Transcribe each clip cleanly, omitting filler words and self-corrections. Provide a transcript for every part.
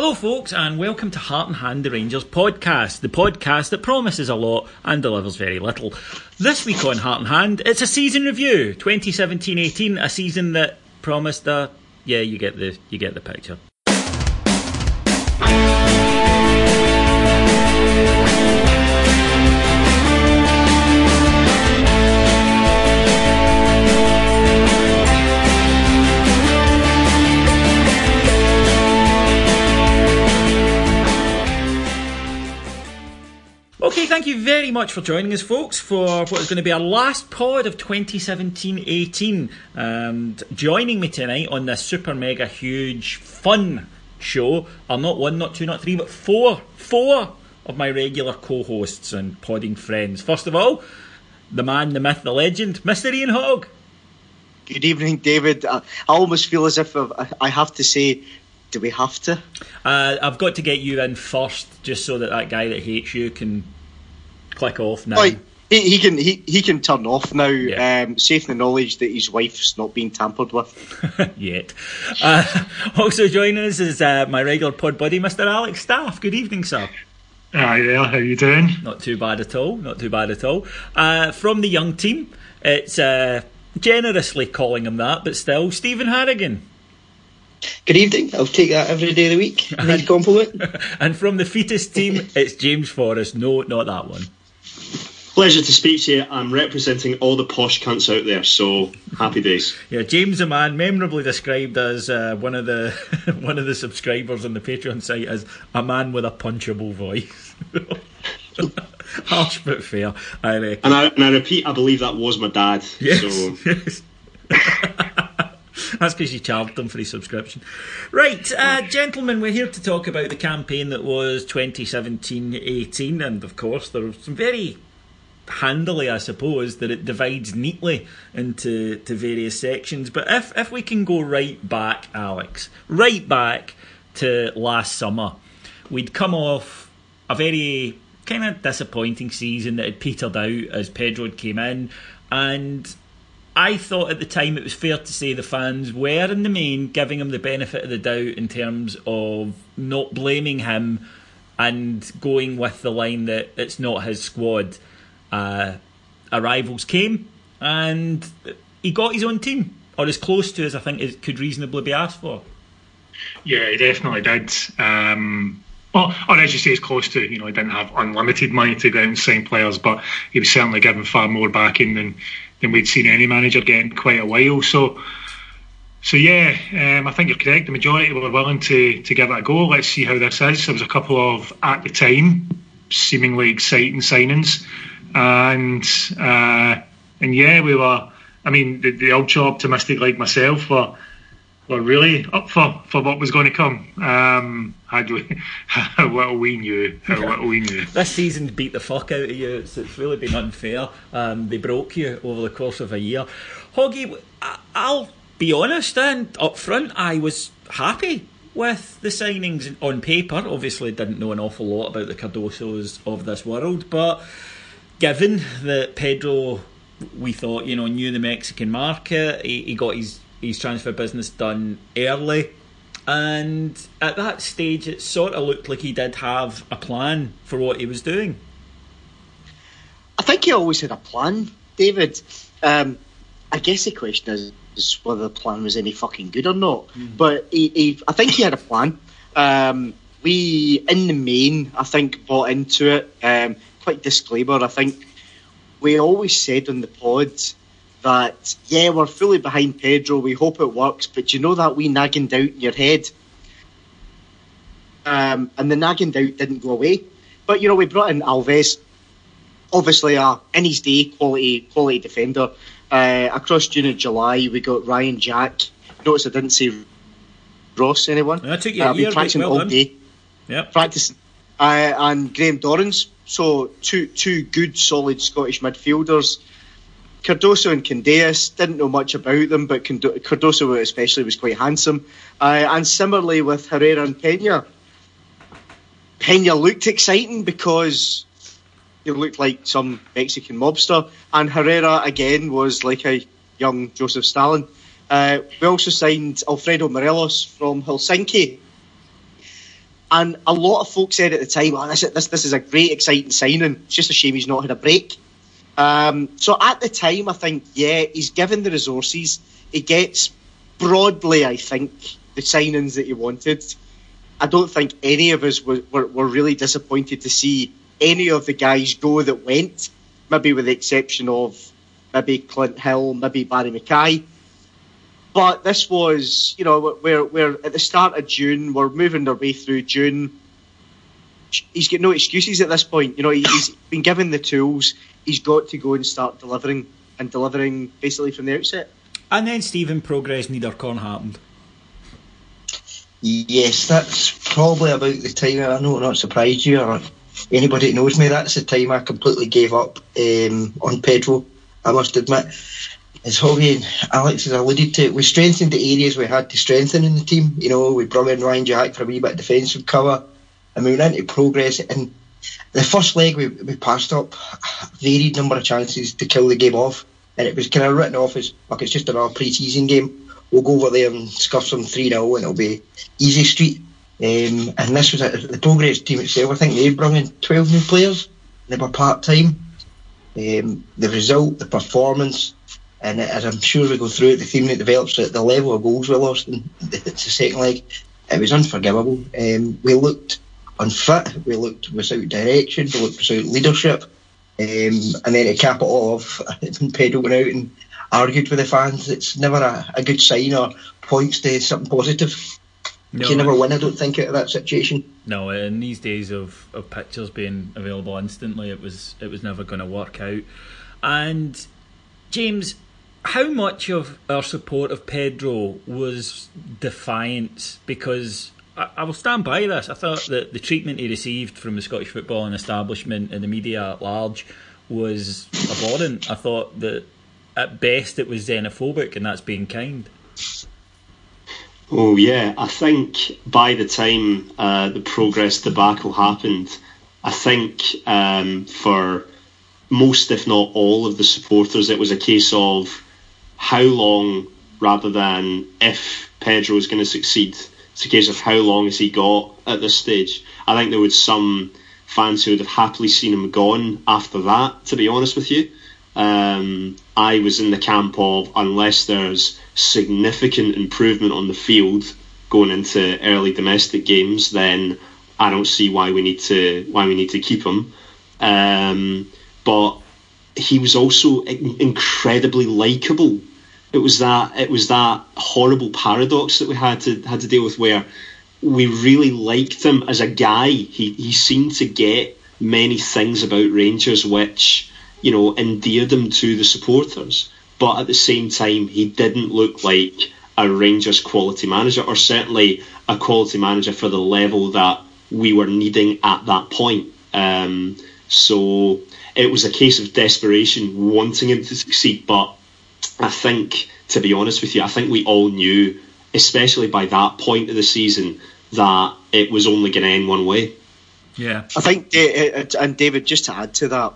Hello folks, and welcome to Heart and Hand, the Rangers podcast, the podcast that promises a lot and delivers very little. This week on Heart and Hand, it's a season review, 2017-18, a season that promised a... yeah, you get the picture. Okay, thank you very much for joining us, folks, for what is going to be our last pod of 2017-18. And joining me tonight on this super mega huge fun show are not one, not two, not three, but four of my regular co-hosts and podding friends. First of all, the man, the myth, the legend, Mr. Ian Hogg. Good evening, David. I almost feel as if I have to say, do we have to? I've got to get you in first, just so that guy that hates you can click off now. Right. He can turn off now, yeah. Safe in the knowledge that his wife's not being tampered with. Yet. Also joining us is my regular pod buddy, Mr. Alex Staff. Good evening, sir. Hi there, how you doing? Not too bad at all, from the young team, it's generously calling him that, but still, Stephen Harrigan. Good evening, I'll take that every day of the week. Nice compliment. And from the fetus team, it's James Forrest. No, not that one. Pleasure to speak to you. I'm representing all the posh cunts out there, so happy days. Yeah, James the man, memorably described as one of the subscribers on the Patreon site as a man with a punchable voice. Harsh but fair, I reckon. And I repeat, I believe that was my dad. Yes, so. Yes. That's because you charged them for his subscription. Right, gentlemen, we're here to talk about the campaign that was 2017-18, and of course there are some very handily, I suppose, that it divides neatly into various sections. But if we can go right back, Alex, right back to last summer, we'd come off a very kind of disappointing season that had petered out as Pedro came in, and I thought at the time it was fair to say the fans were in the main giving him the benefit of the doubt in terms of not blaming him and going with the line that it's not his squad. Arrivals came and he got his own team, or as close to as I think it could reasonably be asked for. Yeah, he definitely did. Or as you say, as close to, he didn't have unlimited money to go out and sign players, but he was certainly given far more backing than we'd seen any manager get in quite a while. So yeah, I think you're correct. The majority were willing to give it a go. Let's see how this is. There was a couple of, at the time, seemingly exciting signings. And yeah, we were, the ultra optimistic like myself were really up for what was going to come. How little we knew. This season beat the fuck out of you. It's really been unfair. They broke you over the course of a year. Hoggy, I'll be honest and up front, I was happy with the signings on paper. Obviously didn't know an awful lot about the Cardosos of this world, but given that Pedro, we thought, knew the Mexican market, he got his transfer business done early, and at that stage it sort of looked like he did have a plan for what he was doing. I think he always had a plan, David. I guess the question is whether the plan was any fucking good or not. But I think he had a plan. We, in the main, I think, bought into it. Quick disclaimer, I think we always said on the pod that, yeah, we're fully behind Pedro, we hope it works, but you know that wee nagging doubt in your head? And the nagging doubt didn't go away. But, we brought in Alves, obviously in his day, quality defender. Across June and July, we got Ryan Jack. Notice I didn't say Ross, anyone? I took you a year, practicing well all day. Yep. Practicing. And Graham Dorrans. So two good, solid Scottish midfielders. Cardoso and Candeas, didn't know much about them, but Cardoso especially was quite handsome. And similarly with Herrera and Pena. Pena looked exciting because he looked like some Mexican mobster, and Herrera again was like a young Joseph Stalin. We also signed Alfredo Morelos from Helsinki. And a lot of folks said at the time, this is a great, exciting signing. It's just a shame he's not had a break. So at the time, I think, he's given the resources. He gets broadly, I think, the signings that he wanted. I don't think any of us were really disappointed to see any of the guys go that went, maybe with the exception of maybe Clint Hill, maybe Barry Mackay. But this was, we're at the start of June. We're moving our way through June. He's got no excuses at this point. He's been given the tools. He's got to go and start delivering basically from the outset. And then, Stephen, progress neither con happened. Yes, that's probably about the time. I know, not surprised you or anybody that knows me. That's the time I completely gave up on Pedro. I must admit. As Hoggy and Alex has alluded to, we strengthened the areas we had to strengthen in the team. We brought in Ryan Jack for a wee bit of defensive cover, and we went into progress. And the first leg, we passed up a varied number of chances to kill the game off, and it was kind of written off as, look, it's just another pre-season game. We'll go over there and scuff some 3-0, and it'll be easy street. And this was the progress team itself. I think they brought in 12 new players. They were part-time. The result, the performance, and as I'm sure we go through it, the theme that develops at the level of goals we lost in the second leg, it was unforgivable. We looked unfit, we looked without direction, we looked without leadership, and then to cap it all off, Pedro went out and argued with the fans. It's never a good sign or points to something positive. No, you never win, I don't think, out of that situation. No, in these days of pictures being available instantly, it was never going to work out. And James, how much of our support of Pedro was defiance? Because I will stand by this. I thought that the treatment he received from the Scottish footballing establishment and the media at large was abhorrent. I thought that at best it was xenophobic, and that's being kind. Oh yeah, I think by the time the Progress debacle happened, I think for most, if not all, of the supporters, it was a case of how long, rather than if Pedro is going to succeed. It's a case of how long has he got at this stage. I think there was some fans who would have happily seen him gone after that, to be honest with you. I was in the camp of, unless there's significant improvement on the field going into early domestic games, then I don't see why we need to keep him. But he was also incredibly likeable. It was that horrible paradox that we had to deal with, where we really liked him as a guy. He seemed to get many things about Rangers which, endeared him to the supporters. But at the same time, he didn't look like a Rangers quality manager, or certainly a quality manager for the level that we were needing at that point. So it was a case of desperation, wanting him to succeed. But I think, to be honest with you, I think we all knew, especially by that point of the season, that it was only going to end one way. Yeah, I think, and David, just to add to that,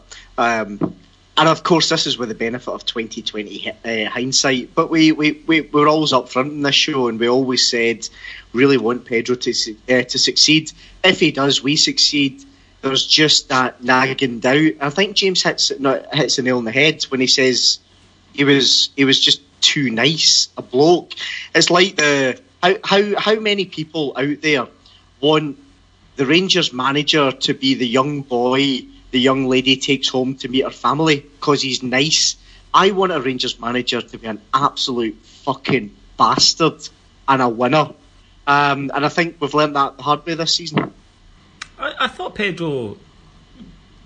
and of course this is with the benefit of 2020 hindsight, but we were always up front in this show, and we always said really want Pedro to succeed. If he does, we succeed. There's just that nagging doubt. I think James hits the nail on the head when he says he was just too nice a bloke. It's like how many people out there want the Rangers manager to be the young boy the young lady takes home to meet her family because he's nice. I want a Rangers manager to be an absolute fucking bastard and a winner. And I think we've learnt that the hard way this season. I thought Pedro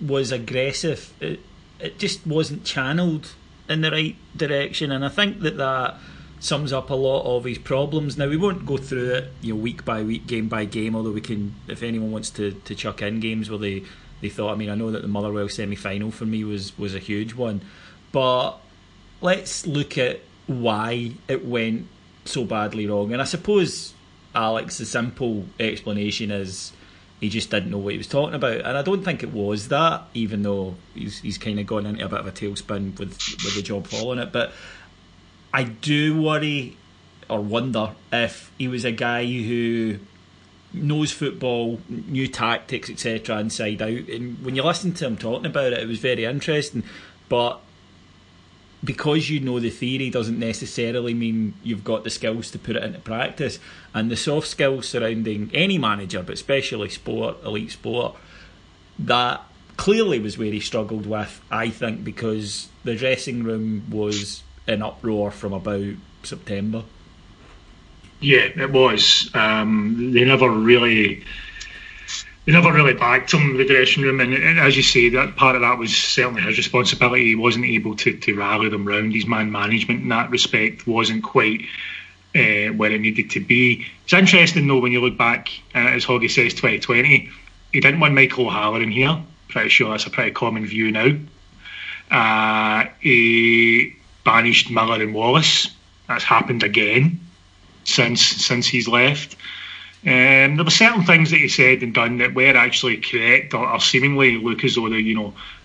was aggressive. It just wasn't channelled in the right direction, and I think that sums up a lot of his problems. Now, we won't go through it week by week, game by game, although we can, if anyone wants to chuck in games where they thought, I know that the Motherwell semi-final for me was a huge one, but let's look at why it went so badly wrong. And I suppose, Alex, the simple explanation is he just didn't know what he was talking about, and I don't think it was that, even though he's kind of gone into a bit of a tailspin with the job following it. But I do worry or wonder if he was a guy who knows football, new tactics, etc., inside out. And when you listen to him talking about it, it was very interesting. But because you know the theory doesn't necessarily mean you've got the skills to put it into practice. And the soft skills surrounding any manager, but especially sport, elite sport, that clearly was where he struggled with, I think, because the dressing room was in uproar from about September. Yeah, it was. They never really backed him, the dressing room, and as you say, that part of that was certainly his responsibility. He wasn't able to rally them round. His man management in that respect wasn't quite where it needed to be. It's interesting though when you look back, as Hoggy says, 2020, he didn't want Michael O'Halloran here. Pretty sure that's a pretty common view now. He banished Miller and Wallace. That's happened again since he's left. There were certain things that he said and done that were actually correct, or seemingly look as though they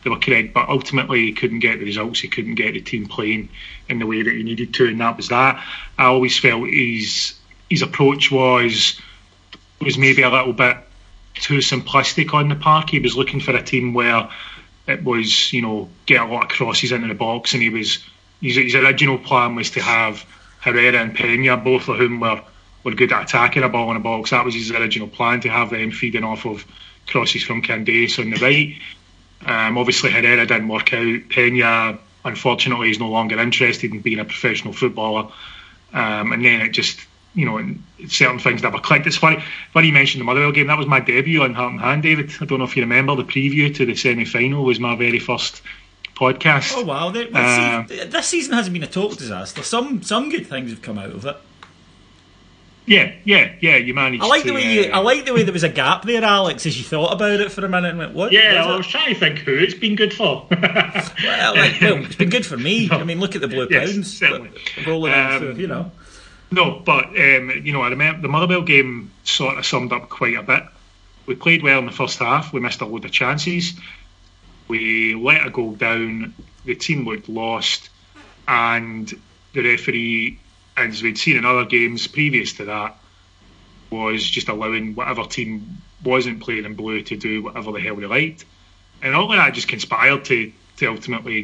were correct, but ultimately he couldn't get the results. He couldn't get the team playing in the way that he needed to, and that was that. I always felt his approach was maybe a little bit too simplistic on the park. He was looking for a team where it was, get a lot of crosses into the box, and his original plan was to have Herrera and Pena, both of whom were good at attacking a ball in the box. That was his original plan, to have them feeding off of crosses from Candace on the right. Obviously Herrera didn't work out. Pena, unfortunately, is no longer interested in being a professional footballer. And then it just, certain things never clicked. It's funny you mentioned the Motherwell game. That was my debut on Heart and Hand, David. I don't know if you remember, the preview to the semi-final was my very first podcast. Oh wow! This season hasn't been a total disaster. Some good things have come out of it. Yeah. You managed. I like the way there was a gap there, Alex, as you thought about it for a minute and went, "What?" Yeah, I was trying to think who it's been good for. well, it's been good for me. I mean, look at the blue pounds rolling in through, No, but I remember the Motherwell game sort of summed up quite a bit. We played well in the first half. We missed a load of chances. We let a goal down. The team looked lost, and the referee, as we'd seen in other games previous to that, was just allowing whatever team wasn't playing in blue to do whatever the hell they liked, and all of that just conspired to ultimately,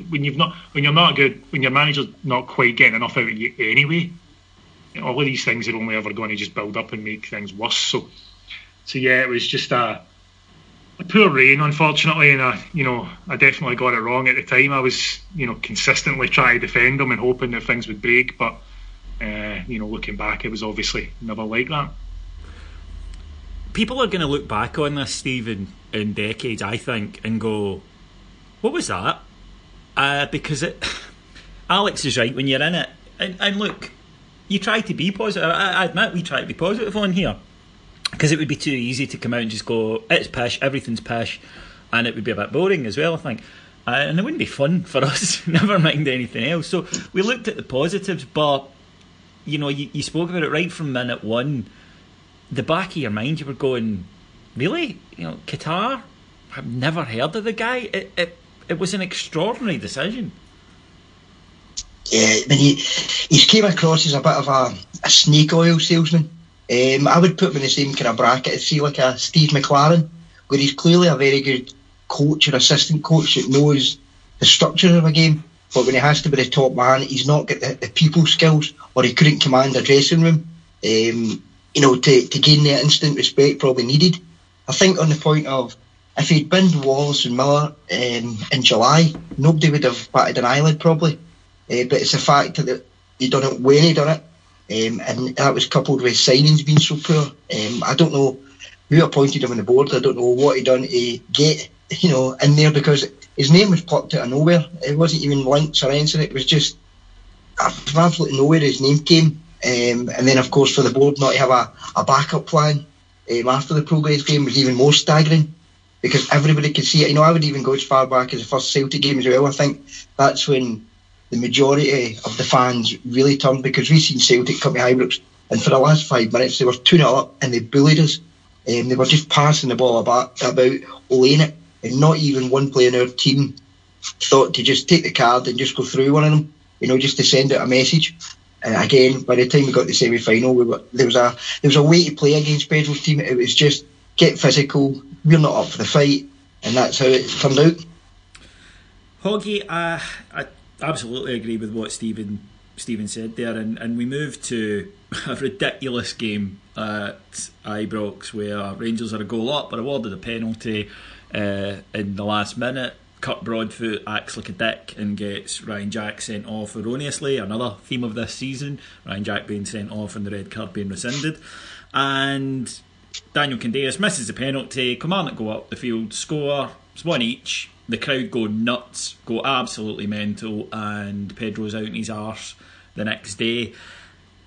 when your manager's not quite getting enough out of you anyway, all of these things are only ever going to just build up and make things worse. So yeah, it was just a poor reign, unfortunately, and I definitely got it wrong at the time. I was, consistently trying to defend them and hoping that things would break, but looking back, it was obviously never like that. People are going to look back on this, Steve, in decades, I think, and go, "What was that?" Because Alex is right. When you're in it, and look, you try to be positive. I admit we try to be positive on here, because it would be too easy to come out and just go, "It's pish, everything's pish," and it would be a bit boring as well, I think. And it wouldn't be fun for us, never mind anything else. So we looked at the positives, but you spoke about it right from minute one. The back of your mind, you were going, really? Qatar? I've never heard of the guy. It was an extraordinary decision. Yeah, he came across as a bit of a snake oil salesman. I would put him in the same kind of bracket as, see, like a Steve McLaren, where he's clearly a very good coach or assistant coach that knows the structure of a game, but when he has to be the top man, he's not got the people skills, or he couldn't command a dressing room, to gain the instant respect probably needed. I think on the point of, if he'd binned Wallace and Miller in July, nobody would have batted an eyelid probably, but it's the fact that he done it when he done it. And that was coupled with signings being so poor. I don't know who appointed him on the board. I don't know what he done to get in there, because his name was plucked out of nowhere. It wasn't even links or anything. It was just from absolutely nowhere his name came. And then of course for the board not to have a backup plan after the Progress game was even more staggering, because everybody could see it. I would even go as far back as the first Celtic game as well. I think that's when the majority of the fans really turned, because we've seen Celtic come to Ibrox, and for the last 5 minutes they were 2-0 up and they bullied us. They were just passing the ball about laying it, and not even one player in our team thought to just take the card and just go through one of them, just to send out a message. And again, by the time we got to the semi-final, there was a way to play against Pedro's team. It was just get physical. We're not up for the fight, and that's how it turned out. Hoggy, I absolutely agree with what Stephen said there, and we moved to a ridiculous game at Ibrox where Rangers are a goal up, are awarded a penalty in the last minute. Kurt Broadfoot acts like a dick and gets Ryan Jack sent off erroneously. Another theme of this season, Ryan Jack being sent off and the red card being rescinded. And Daniel Candeias misses the penalty. Kilmarnock go up the field, score. It's one each. The crowd go nuts, go absolutely mental, and Pedro's out in his arse the next day.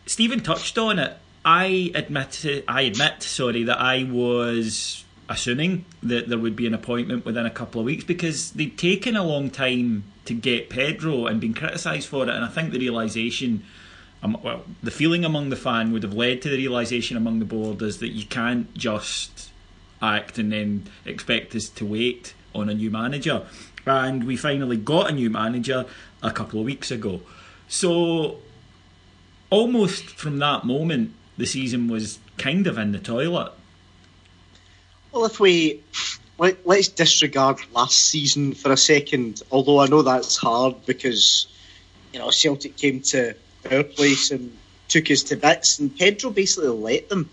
Stephen touched on it. I admit, that I was assuming that there would be an appointment within a couple of weeks because they'd taken a long time to get Pedro and been criticised for it, and I think the realisation, the feeling among the fan would have led to the realisation among the board is that you can't just act and then expect us to wait on a new manager. And we finally got a new manager a couple of weeks ago. So almost from that moment the season was kind of in the toilet. Well, let's disregard last season for a second, although I know that's hard because, you know, Celtic came to our place and took us to bits, and Pedro basically let them.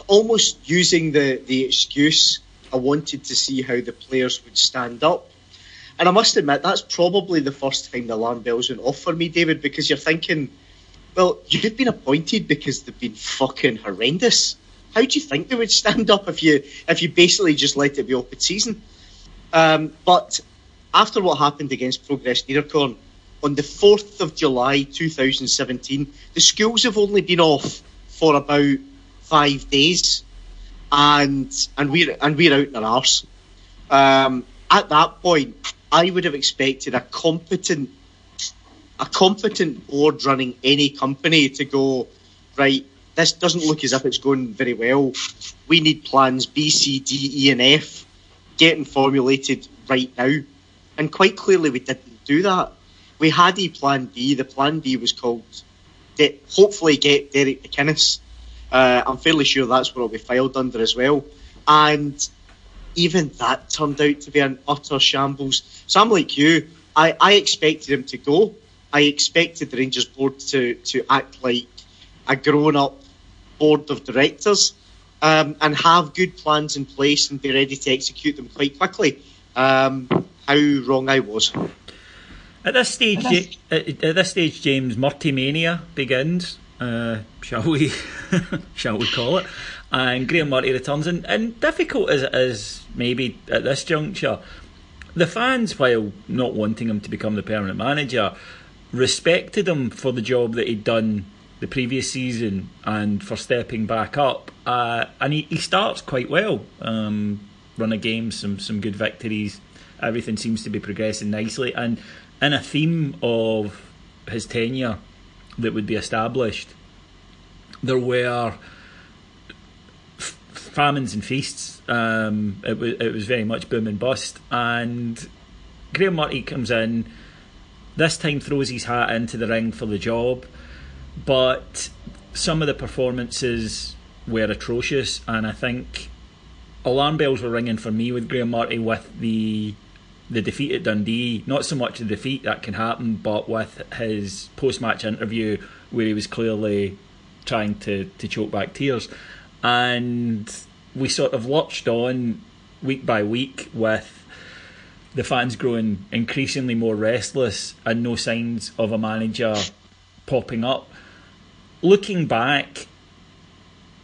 Almost using the excuse, I wanted to see how the players would stand up. And I must admit, that's probably the first time the alarm bells went off for me, David, because you're thinking, well, you've been appointed because they've been fucking horrendous. How do you think they would stand up if you basically just let it be open season? But after what happened against Progress Niederkorn, on the 4th of July 2017, the schools have only been off for about 5 days, and we're out in our arse. At that point, I would have expected a competent board running any company to go, right, this doesn't look as if it's going very well. We need plans B, C, D, E and F getting formulated right now. And quite clearly we didn't do that. We had a plan B. The plan B was called hopefully get Derek McInnes. I'm fairly sure that's what it'll be filed under as well. And even that turned out to be an utter shambles. So I'm like you. I expected him to go. I expected the Rangers board to act like a grown-up board of directors and have good plans in place and be ready to execute them quite quickly. How wrong I was. At this stage, James, Murty mania begins. Shall we call it? And Graham Murty returns, and difficult as it is maybe at this juncture, the fans, while not wanting him to become the permanent manager, respected him for the job that he'd done the previous season and for stepping back up. And he starts quite well. Run of games, some good victories. Everything seems to be progressing nicely. And in a theme of his tenure that would be established, there were famines and feasts. It was very much boom and bust. And Graham Murty comes in, this time throws his hat into the ring for the job, but some of the performances were atrocious, and I think alarm bells were ringing for me with Graham Murty with the defeat at Dundee. Not so much the defeat, that can happen, but with his post-match interview where he was clearly trying to choke back tears. And we sort of lurched on week by week with the fans growing increasingly more restless and no signs of a manager popping up. Looking back,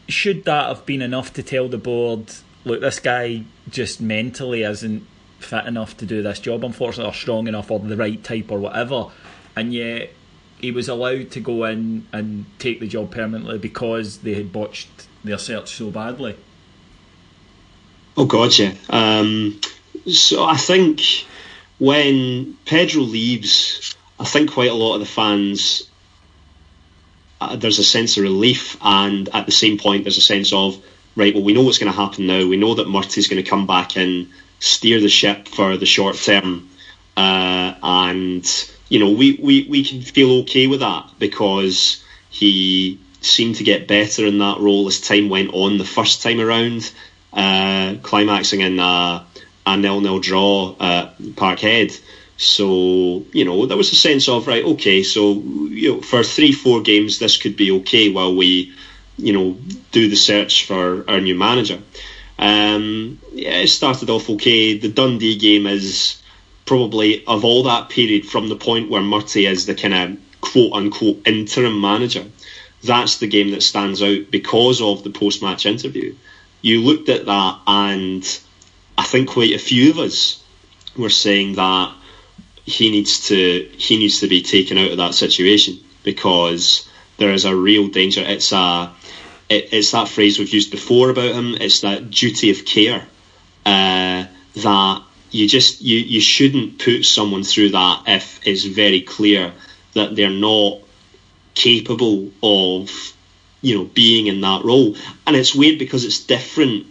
should that have been enough to tell the board, look, this guy just mentally isn't fit enough to do this job, unfortunately, or strong enough, or the right type, or whatever, and yet he was allowed to go in and take the job permanently because they had botched their search so badly? Oh God, yeah. So I think when Pedro leaves, I think quite a lot of the fans, there's a sense of relief, and at the same point there's a sense of, right, well, we know what's going to happen now. We know that Murty's going to come back in, steer the ship for the short term, and we can feel okay with that because he seemed to get better in that role as time went on the first time around, climaxing in a 0-0 draw at Parkhead. So, there was a sense of, right, okay, so, for 3-4 games, this could be okay while we, do the search for our new manager. It started off okay. The Dundee game is probably, of all that period, from the point where Murty is the kind of quote-unquote interim manager, that's the game that stands out because of the post-match interview. You looked at that and I think quite a few of us were saying that he needs to be taken out of that situation because there is a real danger. It's that phrase we've used before about him. It's that duty of care that you shouldn't put someone through that if it's very clear that they're not capable of being in that role. And it's weird because it's different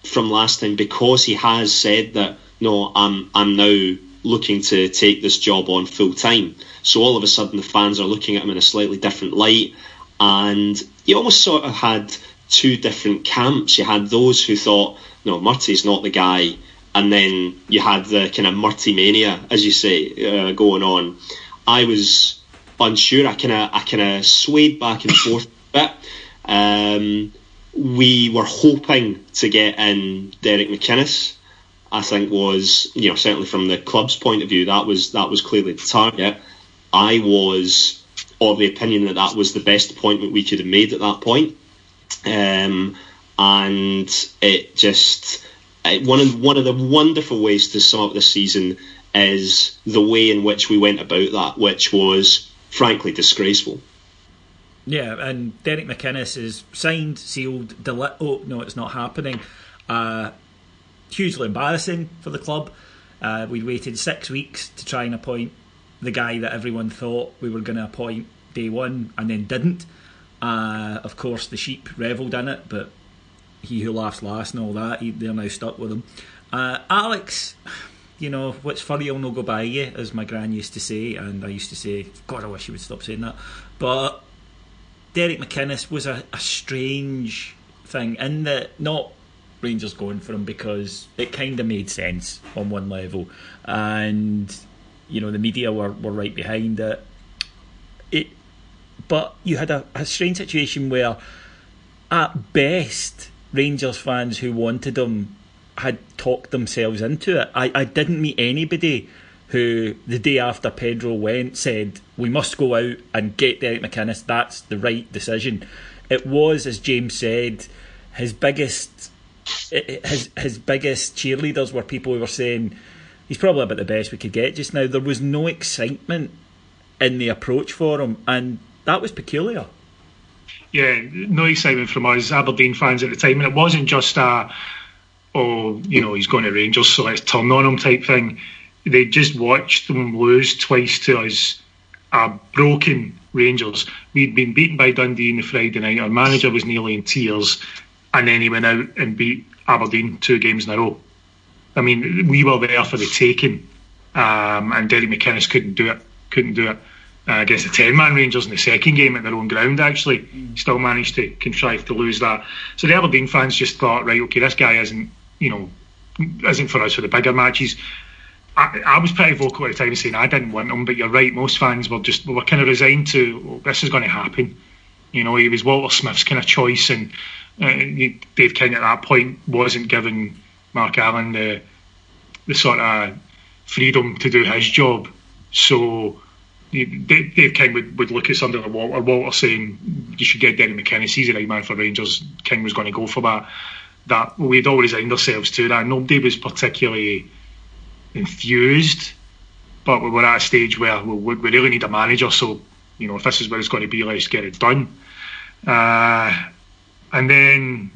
from last time because he has said that no, I'm now looking to take this job on full time. So all of a sudden the fans are looking at him in a slightly different light, and you almost sort of had two different camps. You had those who thought, no, Murty's not the guy, and then you had the kind of Murty mania, as you say, going on. I was unsure. I kind of swayed back and forth a bit. We were hoping to get in Derek McInnes. I think was, certainly from the club's point of view, that was clearly the target. I was of the opinion that was the best appointment we could have made at that point. And it just one of the wonderful ways to sum up this season is the way in which we went about that, which was frankly disgraceful. Yeah, and Derek McInnes is signed, sealed, oh no, it's not happening. Hugely embarrassing for the club. We waited 6 weeks to try and appoint the guy that everyone thought we were going to appoint day one and then didn't. Of course, the sheep revelled in it, but he who laughs last and all that, they're now stuck with him. Alex, what's funny will no go by you, as my gran used to say, and I used to say, God, I wish he would stop saying that. But Derek McInnes was a strange thing in that not Rangers going for him because it kind of made sense on one level, and the media were right behind it. But you had a strange situation where, at best, Rangers fans who wanted him had talked themselves into it. I didn't meet anybody who, the day after Pedro went, said we must go out and get Derek McInnes. That's the right decision. It was, as James said, his biggest cheerleaders were people who were saying he's probably about the best we could get just now. There was no excitement in the approach for him, and that was peculiar. Yeah, no excitement from us Aberdeen fans at the time, and it wasn't just he's going to Rangers, so let's turn on him type thing. They just watched them lose twice to us, broken Rangers. We'd been beaten by Dundee on the Friday night. Our manager was nearly in tears, and then he went out and beat Aberdeen 2 games in a row. I mean, we were there for the taking, and Derek McInnes couldn't do it against the 10-man Rangers in the second game at their own ground, actually. Still managed to contrive to lose that. So the Aberdeen fans just thought, right, okay, this guy isn't for us for the bigger matches. I was pretty vocal at the time saying I didn't want him, but you're right, most fans were kind of resigned to, this is going to happen. He was Walter Smith's kind of choice, and Dave King at that point wasn't giving Mark Allen the sort of freedom to do his job. So Dave King would look at something like Walter saying you should get Derek McInnes, he's the right man for Rangers. King was going to go for that. We'd all resigned ourselves to that. Nobody was particularly enthused, but we were at a stage where we really need a manager, so if this is where it's going to be, let's get it done. And then,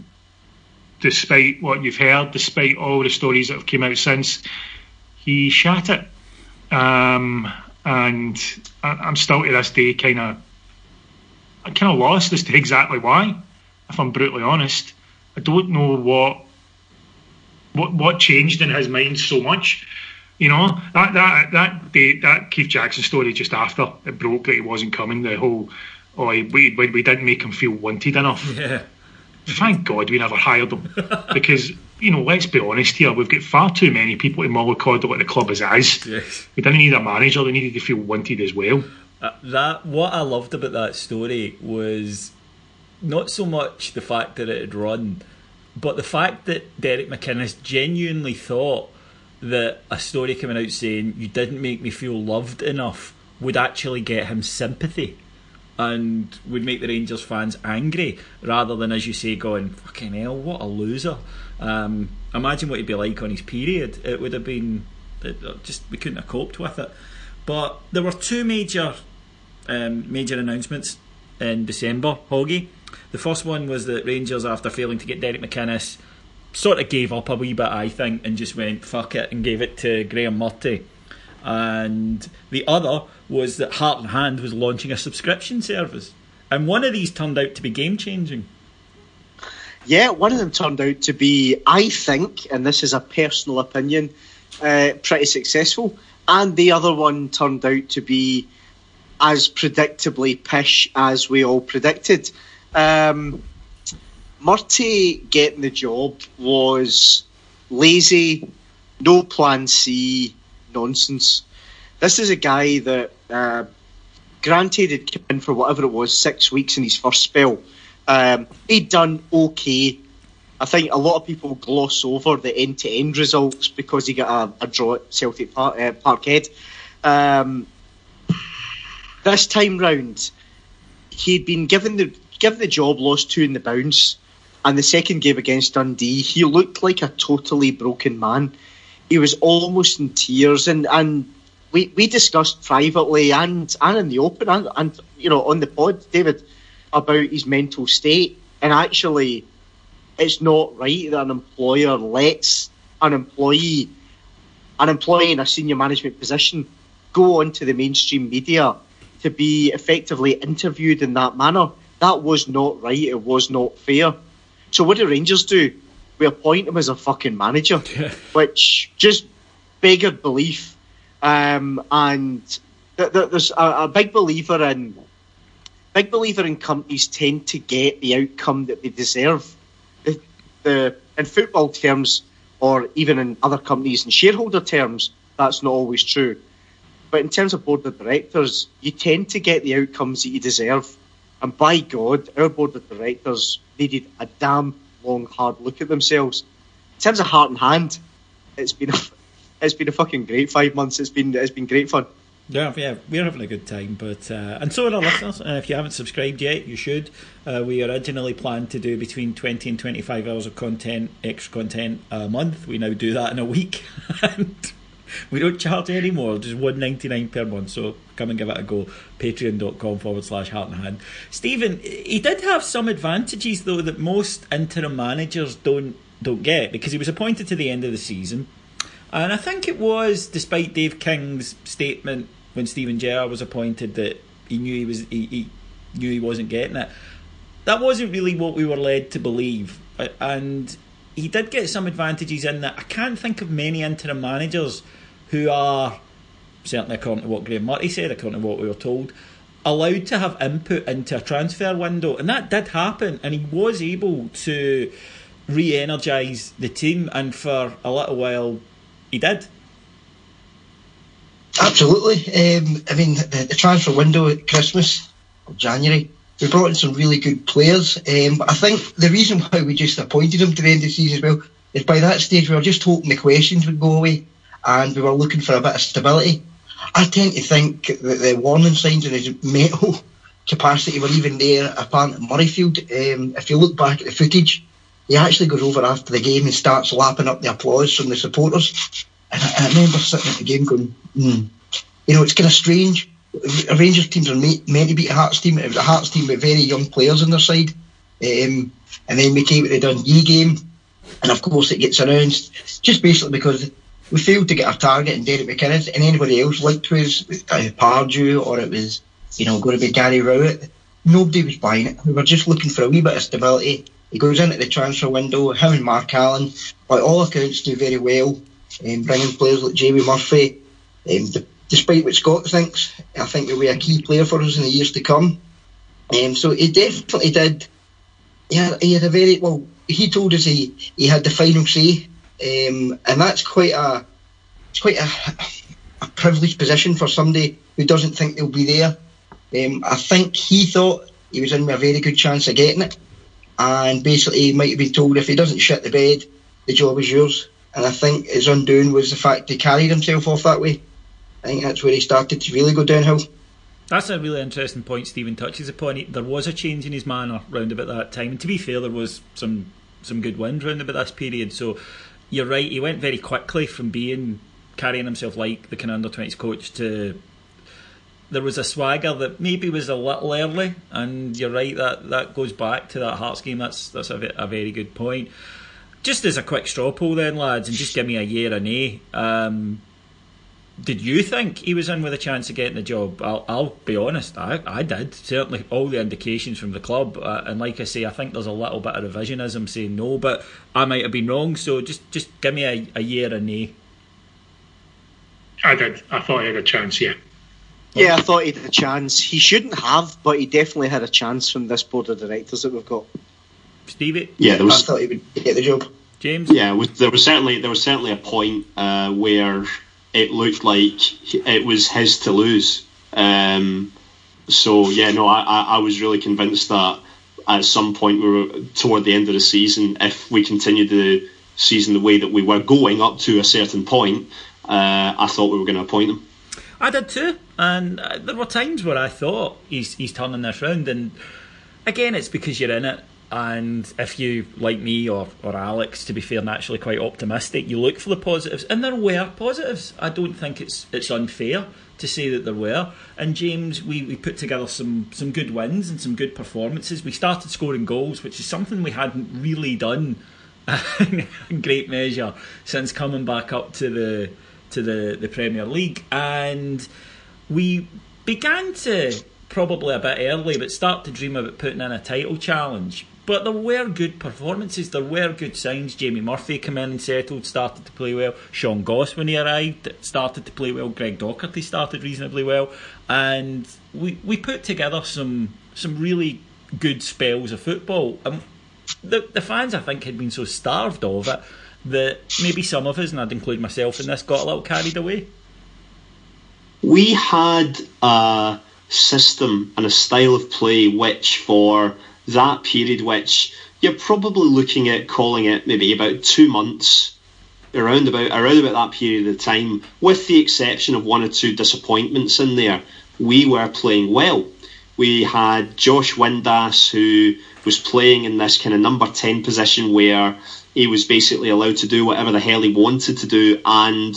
despite what you've heard, despite all the stories that have come out since, he shat it. And I'm still to this day I'm kind of lost as to exactly why, if I'm brutally honest. I don't know what changed in his mind so much You know, that Keith Jackson story just after it broke that he wasn't coming, the whole, we didn't make him feel wanted enough. Yeah. Thank God we never hired him. Because, you know, let's be honest here, we've got far too many people to mollycoddle at the club as it is. Yes. We didn't need a manager, they needed to feel wanted as well. What I loved about that story was not so much the fact that it had run, but the fact that Derek McInnes genuinely thought that a story coming out saying you didn't make me feel loved enough would actually get him sympathy and would make the Rangers fans angry, rather than, as you say, going, fucking hell, what a loser. Imagine what he'd be like on his period. It would have been we couldn't have coped with it. But there were two major announcements in December, Hoggy. The first one was that Rangers, after failing to get Derek McInnes, sort of gave up a wee bit, I think, and just went fuck it and gave it to Graham Murty. And the other was that Heart and Hand was launching a subscription service, and one of these turned out to be game changing. Yeah, one of them turned out to be, I think, and this is a personal opinion, pretty successful, and the other one turned out to be as predictably pish as we all predicted. Murty getting the job was lazy, no plan C nonsense. This is a guy that, granted, had come in for whatever it was, 6 weeks in his first spell. He'd done okay. I think a lot of people gloss over the end-to-end results because he got a draw at Celtic Parkhead. This time round, he'd been given the job, lost 2 in the bounce, and the second game against Dundee, he looked like a totally broken man. He was almost in tears, and we discussed privately and in the open and you know on the pod, David, about his mental state. And actually, it's not right that an employer lets an employee in a senior management position go onto the mainstream media to be effectively interviewed in that manner. That was not right. It was not fair. So what do Rangers do? We appoint him as a fucking manager, which just beggared belief. And there's a big believer in companies tend to get the outcome that they deserve. In football terms, or even in other companies in shareholder terms, that's not always true. But in terms of board of directors, you tend to get the outcomes that you deserve. And by God, our board of directors needed a damn long, hard look at themselves. In terms of Heart and Hand, it's been a fucking great 5 months. It's been great fun. Yeah, we're having a good time, but and so are our listeners. If you haven't subscribed yet, you should. We originally planned to do between 20 and 25 hours of content, extra content a month. We now do that in a week, and we don't charge any more, just $1.99 per month. So come and give it a go. Patreon.com/Heart and Hand. Stephen, he did have some advantages though that most interim managers don't get, because he was appointed to the end of the season, and I think it was despite Dave King's statement when Steven Gerrard was appointed that he knew he wasn't getting it. That wasn't really what we were led to believe, and he did get some advantages in that I can't think of many interim managers who are, certainly according to what Graham Murty said, according to what we were told, allowed to have input into a transfer window. And that did happen, and he was able to re-energise the team, and for a little while he did. Absolutely. I mean, the transfer window at Christmas or January, we brought in some really good players, but I think the reason why we just appointed him to the end of the season as well is by that stage we were just hoping the questions would go away and we were looking for a bit of stability. I tend to think that the warning signs in his mental capacity were even there apparent at Murrayfield. If you look back at the footage, he actually goes over after the game and starts lapping up the applause from the supporters. And I remember sitting at the game going, you know, it's kind of strange. Rangers teams are meant to beat a Hearts team. It was a Hearts team with very young players on their side. And then we came to the Dundee game, and of course it gets announced just basically because we failed to get our target in Derek McInnes, and anybody else linked was Pardew, or it was, you know, going to be Gary Rowett. Nobody was buying it. We were just looking for a wee bit of stability. He goes into the transfer window, him and Mark Allen, by all accounts, do very well. bringing players like Jamie Murphy. Despite what Scott thinks, I think he'll be a key player for us in the years to come. So he definitely did. Yeah, he had a very well. He told us he had the final say, and that's quite a privileged position for somebody who doesn't think they'll be there. I think he thought he was in with a very good chance of getting it, and basically he might have been told if he doesn't shit the bed, the job is yours. And I think his undoing was the fact he carried himself off that way. I think that's where he started to really go downhill. That's a really interesting point Stephen touches upon. There was a change in his manner round about that time, and to be fair, there was some good wind round about this period. So you're right, he went very quickly from being carrying himself like the kind of under-20s coach to there was a swagger that maybe was a little early, and you're right, that goes back to that Hearts game. That's a very good point. Just as a quick straw poll then, lads, and just give me a yeah or nay. Did you think he was in with a chance of getting the job? I'll be honest, I did. Certainly all the indications from the club, and like I say, I think there's a little bit of revisionism saying no, but I might have been wrong, so just give me a yeah or nay. I did. I thought he had a chance, yeah. Yeah, I thought he had a chance. He shouldn't have, but he definitely had a chance from this board of directors that we've got. Stevie? Yeah, I thought he would get the job. James? Yeah, there was certainly a point where it looked like it was his to lose. So yeah, no, I was really convinced that at some point we were toward the end of the season, if we continued the season the way that we were going up to a certain point, I thought we were going to appoint him. I did too, and there were times where I thought he's turning this round, and again, it's because you're in it. And if you, like me or Alex, to be fair, naturally quite optimistic, you look for the positives, and there were positives. I don't think it's unfair to say that there were. And James, we put together some good wins and some good performances. We started scoring goals, which is something we hadn't really done in great measure since coming back up to the Premier League. And we began to, probably a bit early, but start to dream about putting in a title challenge. But there were good performances, there were good signs. Jamie Murphy came in and settled, started to play well. Sean Goss, when he arrived, started to play well. Greg Docherty started reasonably well. And we put together some really good spells of football. The fans, I think, had been so starved of it that maybe some of us, and I'd include myself in this, got a little carried away. We had a system and a style of play which, for that period, which you're probably looking at calling it maybe about 2 months, around about that period of time, with the exception of 1 or 2 disappointments in there, we were playing well. We had Josh Windass, who was playing in this kind of number 10 position where he was basically allowed to do whatever the hell he wanted to do, and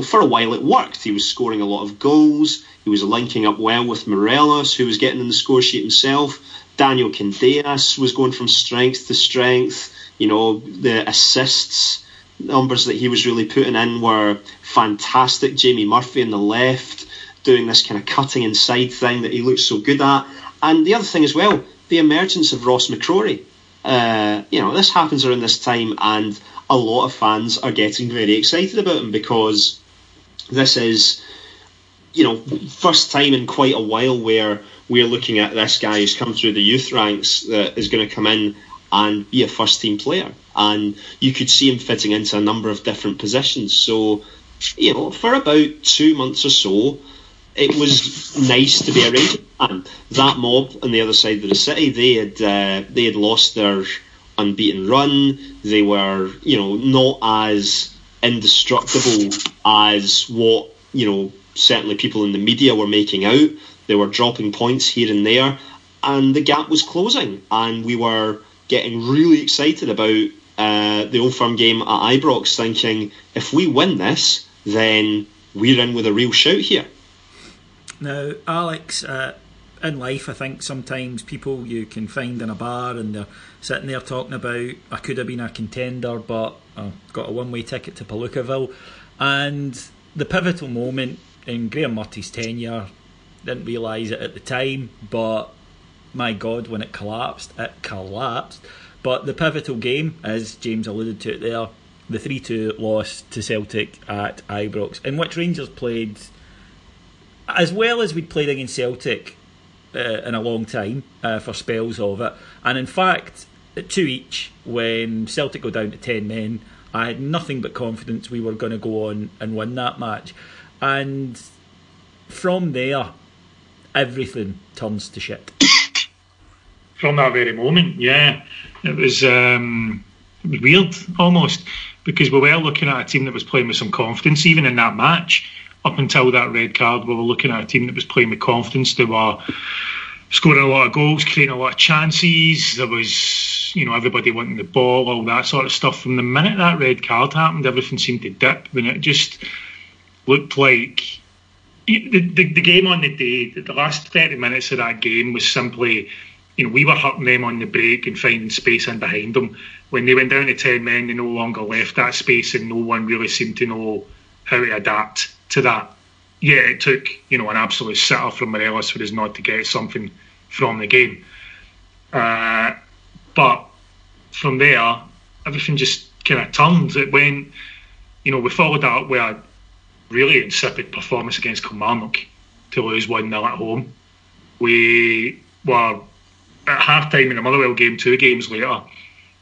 for a while it worked. He was scoring a lot of goals. He was linking up well with Morelos, who was getting in the score sheet himself. Daniel Candeas was going from strength to strength. The assists numbers that he was really putting in were fantastic. Jamie Murphy on the left doing this kind of cutting inside thing that he looks so good at. And the other thing as well, the emergence of Ross McCrory. This happens around this time, and a lot of fans are getting very excited about him because this is, first time in quite a while where we're looking at this guy who's come through the youth ranks that is going to come in and be a first team player. And you could see him fitting into a number of different positions. So, for about 2 months or so, it was nice to be a Rangers fan. That mob on the other side of the city, they had lost their unbeaten run. They were, not as indestructible as what, certainly people in the media were making out. They were dropping points here and there, and the gap was closing, and we were getting really excited about the Old Firm game at Ibrox, thinking if we win this, then we're in with a real shout here. Now, Alex, in life, I think sometimes people you can find in a bar and they're sitting there talking about, I could have been a contender, but I got a one-way ticket to Palookaville. And the pivotal moment in Graham Murty's tenure, didn't realise it at the time, but my God, when it collapsed. But the pivotal game, as James alluded to it there, the 3-2 loss to Celtic at Ibrox, in which Rangers played as well as we'd played against Celtic in a long time for spells of it. And in fact, at 2 each, when Celtic go down to 10 men, I had nothing but confidence we were going to go on and win that match. And from there, everything turns to shit. From that very moment, yeah. It was weird, almost, because we were looking at a team that was playing with some confidence, even in that match. Up until that red card, we were looking at a team that was playing with confidence. They were scoring a lot of goals, creating a lot of chances. There was, everybody wanting the ball, all that sort of stuff. From the minute that red card happened, everything seemed to dip. When it just looked like the game on the day, the last 30 minutes of that game was simply, we were hurting them on the break and finding space in behind them. When they went down to 10 men, they no longer left that space, and no one really seemed to know how to adapt to that. Yeah, it took, an absolute sitter from Morelos for us not to get something from the game. But from there, everything just kind of turned. It went, we followed that up with a really insipid performance against Kilmarnock to lose 1-0 at home. We were at half-time in the Motherwell game 2 games later.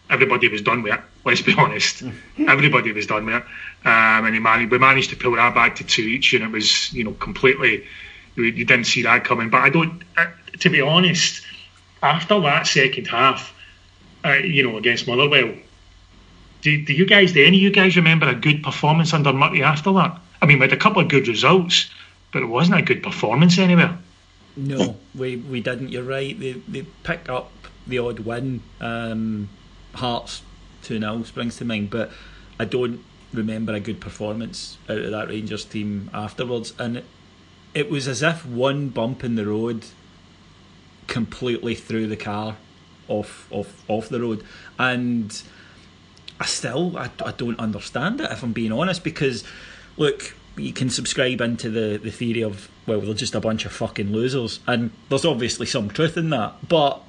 Everybody was done with it, let's be honest. Everybody was done with it. And we managed to pull that back to 2 each, and it was, completely, you didn't see that coming. But to be honest, after that second half, against Motherwell, do any of you guys remember a good performance under Murty after that? I mean, we had a couple of good results, but it wasn't a good performance anywhere. No, we didn't. You're right. They picked up the odd win. Hearts 2-0 springs to mind, but I don't remember a good performance out of that Rangers team afterwards. And it was as if one bump in the road completely threw the car off the road. And I don't understand it, if I'm being honest, because look, you can subscribe into the theory of, well, they're just a bunch of fucking losers, and there's obviously some truth in that, but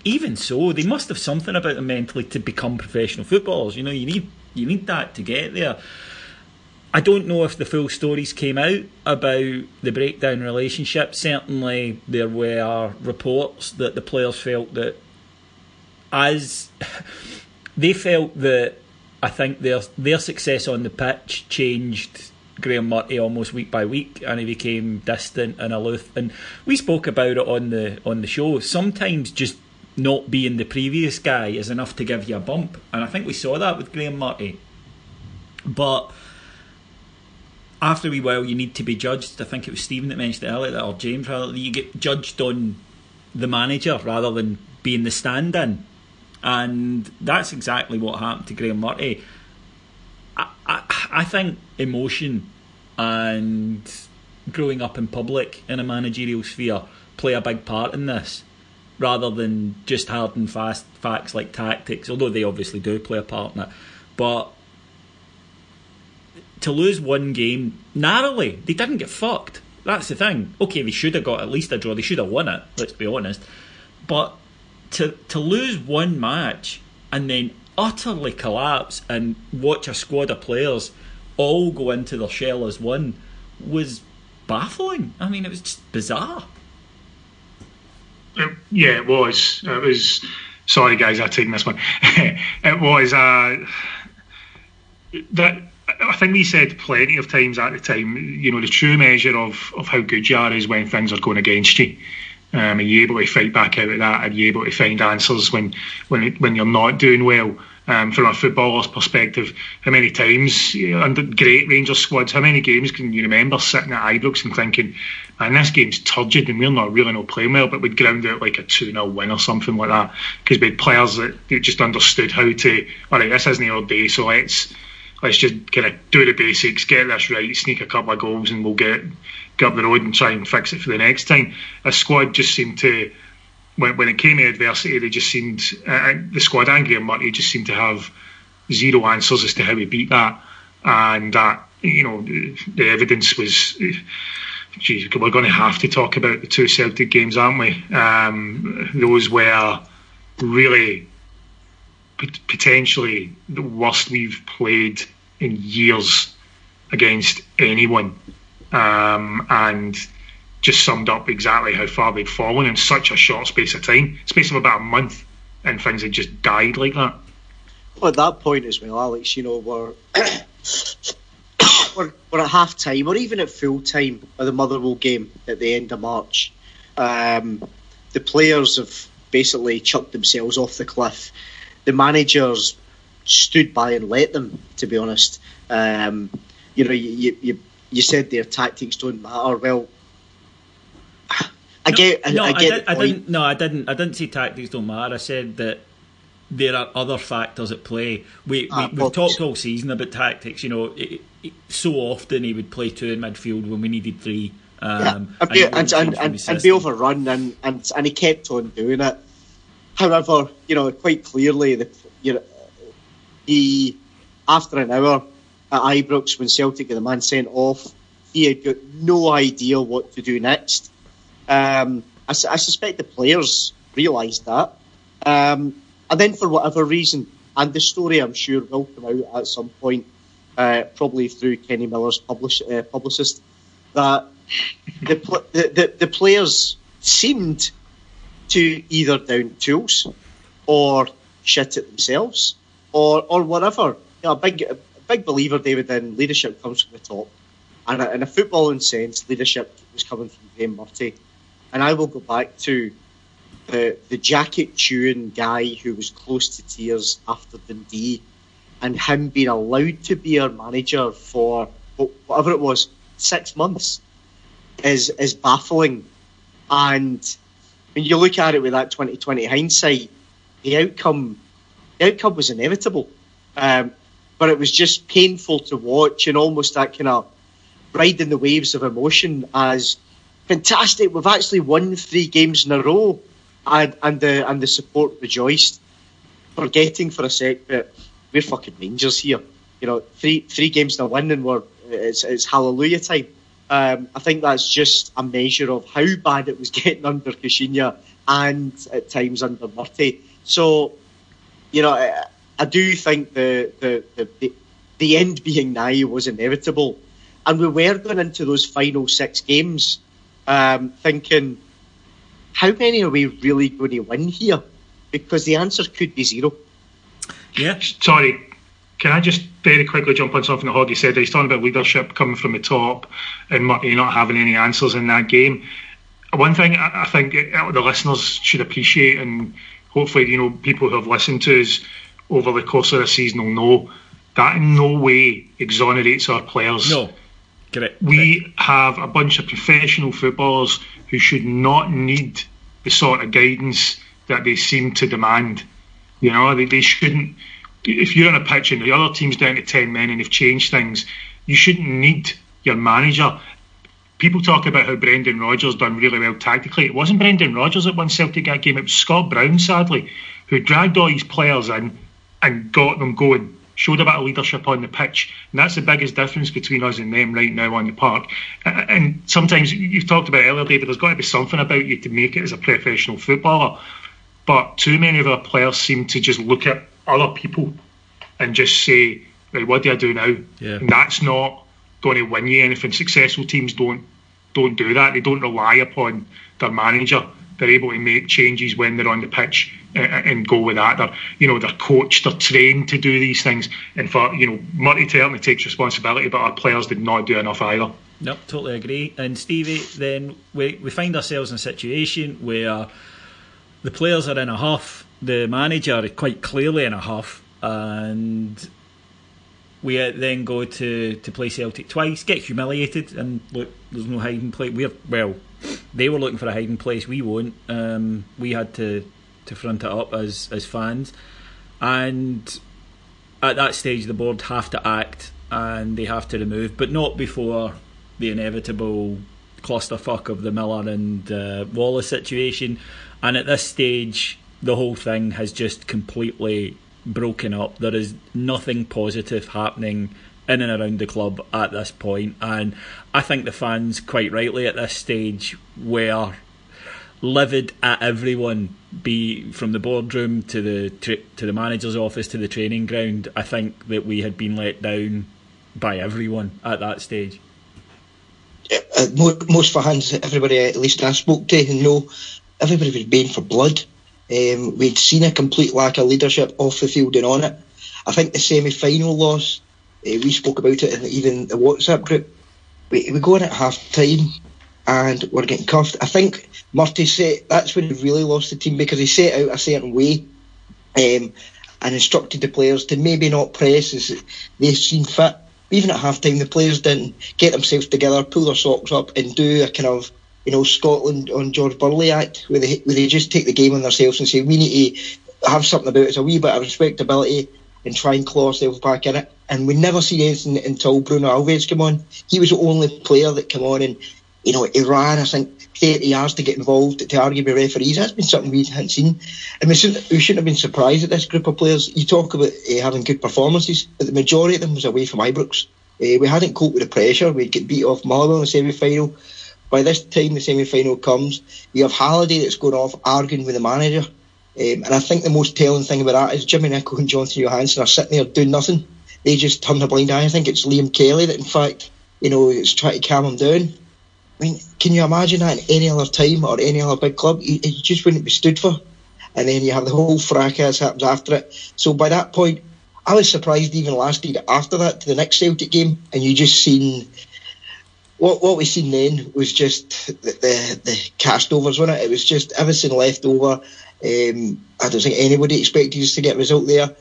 even so, they must have something about them mentally to become professional footballers. You need that to get there. I don't know if the full stories came out about the breakdown relationship. Certainly there were reports that the players felt that they felt that, I think their success on the pitch changed Graham Murty almost week by week, and he became distant and aloof. And we spoke about it on the show. Sometimes just not being the previous guy is enough to give you a bump, and I think we saw that with Graham Murty. But after a wee while, you need to be judged. I think it was Stephen that mentioned it earlier, or James rather, that you get judged on the manager rather than being the stand-in, and that's exactly what happened to Graham Murty. I think emotion and growing up in public in a managerial sphere play a big part in this, rather than just hard and fast facts like tactics, although they obviously do play a part in it. But to lose one game narrowly, they didn't get fucked. That's the thing. Okay, they should have got at least a draw. They should have won it, let's be honest. But to lose one match and then utterly collapse and watch a squad of players all go into their shell as one was baffling. I mean, it was just bizarre. Yeah, it was. It was. Sorry, guys, I've taken this one. It was that. I think we said plenty of times at the time, the true measure of how good you are is when things are going against you. Are you able to fight back out of that? Are you able to find answers when you're not doing well? From a footballer's perspective, how many times under great Rangers squads, how many games can you remember sitting at Ibrox and thinking, man, this game's turgid and we're not really playing well, but we'd ground out like a 2-0 win or something like that, because we had players that just understood how to, all right, this isn't our day, so let's just kind of do the basics, get this right, sneak a couple of goals, and we'll get up the road and try and fix it for the next time. A squad just seemed to, when it came to adversity, they just seemed, the squad and Graham Murty just seemed to have zero answers as to how we beat that. And that, the evidence was, we're going to have to talk about the 2 Celtic games, aren't we? Those were really potentially the worst we've played in years against anyone, and just summed up exactly how far they'd fallen in such a short space of time, space of about a month, and things had just died like that. Well, at that point as well, Alex, we're we're at half time, or even at full time of the Motherwell game at the end of March. The players have basically chucked themselves off the cliff. The managers stood by and let them, to be honest. You said their tactics don't matter. Well, I didn't say tactics don't matter. I said that there are other factors at play. We've talked all season about tactics. So often he would play 2 in midfield when we needed 3. And be overrun, and he kept on doing it. However, quite clearly, he after an hour at Ibrox when Celtic got the man sent off, he had got no idea what to do next. I suspect the players realised that, and then for whatever reason, and the story I'm sure will come out at some point, probably through Kenny Miller's publicist, that the players seemed to either down tools or shit at themselves or whatever. A big believer, David, in leadership comes from the top, and in a footballing sense, leadership was coming from Graham Murty. And I will go back to the jacket chewing guy who was close to tears after Dundee, and him being allowed to be our manager for whatever it was, 6 months, is baffling. And when you look at it with that 2020 hindsight, the outcome was inevitable. But it was just painful to watch, and almost that kind of riding the waves of emotion as fantastic. We've actually won 3 games in a row, and the support rejoiced, forgetting for a sec that we're fucking Rangers here. 3 games in a win, and it's hallelujah time. I think that's just a measure of how bad it was getting under Kushinya and at times under Murty. So, I do think the end being nigh was inevitable, and we were going into those final 6 games thinking, how many are we really going to win here? Because the answer could be 0. Yeah. Sorry, can I just very quickly jump on something that Hoggy said? He's talking about leadership coming from the top and Murty not having any answers in that game. One thing I think the listeners should appreciate, and hopefully people who have listened to us over the course of the season will know, that in no way exonerates our players. No, correct. We have a bunch of professional footballers who should not need the sort of guidance that they seem to demand. They shouldn't. If you're on a pitch and the other team's down to 10 men and they've changed things, you shouldn't need your manager. People talk about how Brendan Rodgers done really well tactically. It wasn't Brendan Rodgers that won Celtic that game. It was Scott Brown, sadly, who dragged all his players in and got them going, showed a bit of leadership on the pitch. And that's the biggest difference between us and them right now on the park. And sometimes, you've talked about earlier, David, there's got to be something about you to make it as a professional footballer. But too many of our players seem to just look at other people and just say, right, what do I do now? Yeah. And that's not going to win you anything. Successful teams don't do that. They don't rely upon their manager. They're able to make changes when they're on the pitch and go with that. They're coached, they're trained to do these things. And for Murty certainly takes responsibility, but our players did not do enough either. Nope, totally agree. And Stevie, then we find ourselves in a situation where the players are in a huff, the manager is quite clearly in a huff, and we then go to play Celtic twice, get humiliated, and look, there's no hiding place. They were looking for a hiding place, we won't. We had to front it up as fans, and at that stage the board have to act and they have to remove, but not before the inevitable clusterfuck of the Miller and Wallace situation. And at this stage the whole thing has just completely broken up. There is nothing positive happening in and around the club at this point, and I think the fans quite rightly at this stage were livid at everyone, be from the boardroom to the manager's office to the training ground. I think that we had been let down by everyone at that stage. Most fans, everybody at least I spoke to, know everybody was baying for blood. We'd seen a complete lack of leadership off the field and on it. I think the semi-final loss, we spoke about it in even the WhatsApp group. We go in at half time and we're getting cuffed. I think Murty that's when he really lost the team, because he set out a certain way and instructed the players to maybe not press as they seem fit. Even at half time, the players didn't get themselves together, pull their socks up and do a kind of, Scotland on George Burley act, where they just take the game on themselves and say, we need to have something about us, a wee bit of respectability, and try and claw ourselves back in it. And we never seen anything until Bruno Alves came on. He was the only player that came on and, he ran, I think, 30 yards to get involved, to argue with referees. That's been something we hadn't seen. And we shouldn't have been surprised at this group of players. You talk about having good performances, but the majority of them was away from Ibrox. We hadn't coped with the pressure. We'd get beat off Motherwell in the semi-final. By this time the semi-final comes, you have Halliday that's going off arguing with the manager. And I think the most telling thing about that is Jimmy Nicholl and Jonathan Johansson are sitting there doing nothing. They just turn a blind eye. I think it's Liam Kelly that, in fact, is trying to calm him down. I mean, can you imagine that in any other time or any other big club? You just wouldn't be stood for. And then you have the whole fracas happens after it. So by that point, I was surprised even lasted after that to the next Celtic game, and you just seen what we seen then was just the cast overs, wasn't it? It was just everything left over. I don't think anybody expected us to get a result there.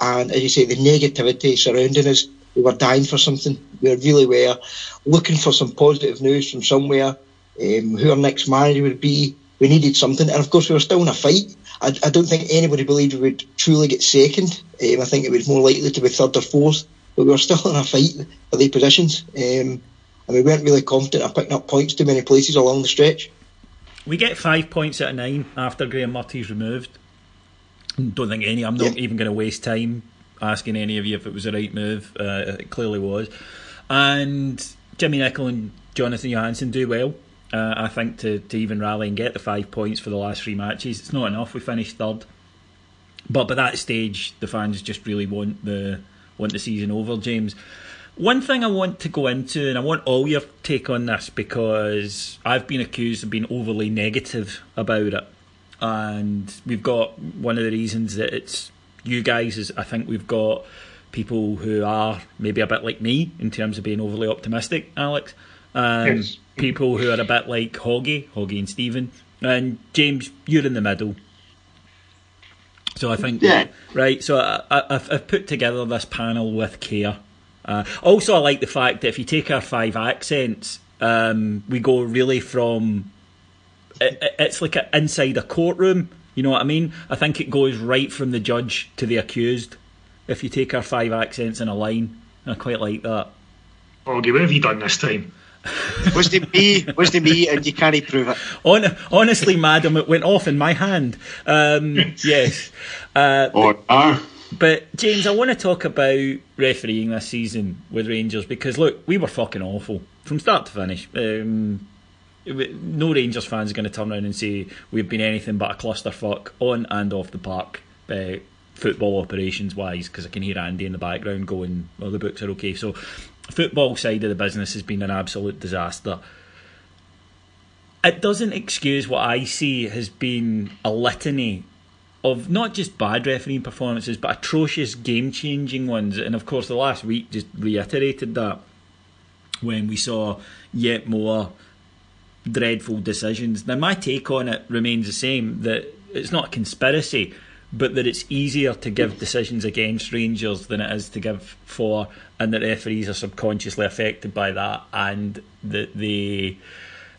And as you say, the negativity surrounding us, we were dying for something. We really were looking for some positive news from somewhere, who our next manager would be. We needed something, and of course we were still in a fight. I don't think anybody believed we would truly get second. I think it was more likely to be third or fourth, but we were still in a fight for the positions, and we weren't really confident of picking up points too many places along the stretch. We get 5 points out of 9 after Graham Murty's removed. Don't think I'm not even going to waste time asking any of you if it was the right move. It clearly was. And Jimmy Nicholl and Jonathan Johansson do well, I think, to even rally and get the 5 points for the last 3 matches. It's not enough. We finished third, but by that stage the fans just really want the season over. James, one thing I want to go into, and I want all your take on this, because I've been accused of being overly negative about it, and we've got one of the reasons that it's you guys is I think we've got people who are maybe a bit like me in terms of being overly optimistic, Alex. Yes. People who are a bit like Hoggy and Stephen, and James, you're in the middle. So I think, right, so I've put together this panel with care. Also, I like the fact that if you take our 5 accents, we go really from, it's like inside a courtroom, you know what I mean? I think it goes right from the judge to the accused, if you take our 5 accents in a line. I quite like that. Hoggy, what have you done this time? Was it me, and you can't prove it. Honestly, madam, it went off in my hand. Yes. But James, I want to talk about refereeing this season with Rangers, because look, we were fucking awful from start to finish. No Rangers fans are going to turn around and say we've been anything but a clusterfuck on and off the park, football operations wise, because I can hear Andy in the background going, well, the books are okay. So football side of the business has been an absolute disaster. It doesn't excuse what I see has been a litany of not just bad refereeing performances, but atrocious game-changing ones. And of course the last week just reiterated that, when we saw yet more dreadful decisions. Now my take on it remains the same, that it's not a conspiracy, but that it's easier to give decisions against Rangers than it is to give for, and that referees are subconsciously affected by that, and that they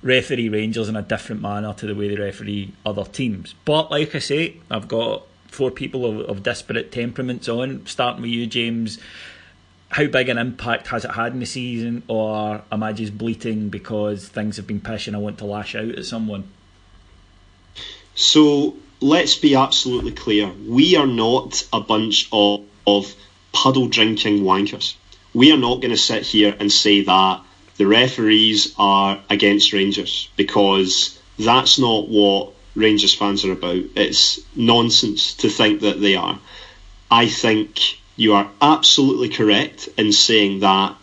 referee Rangers in a different manner to the way they referee other teams. But like I say, I've got 4 people of disparate temperaments on, starting with you, James. How big an impact has it had in the season, or am I just bleating because things have been pish and I want to lash out at someone? So let's be absolutely clear. We are not a bunch of puddle drinking wankers. We are not going to sit here and say that the referees are against Rangers because That's not what Rangers fans are about. It's nonsense to think that they are. I think you are absolutely correct in saying that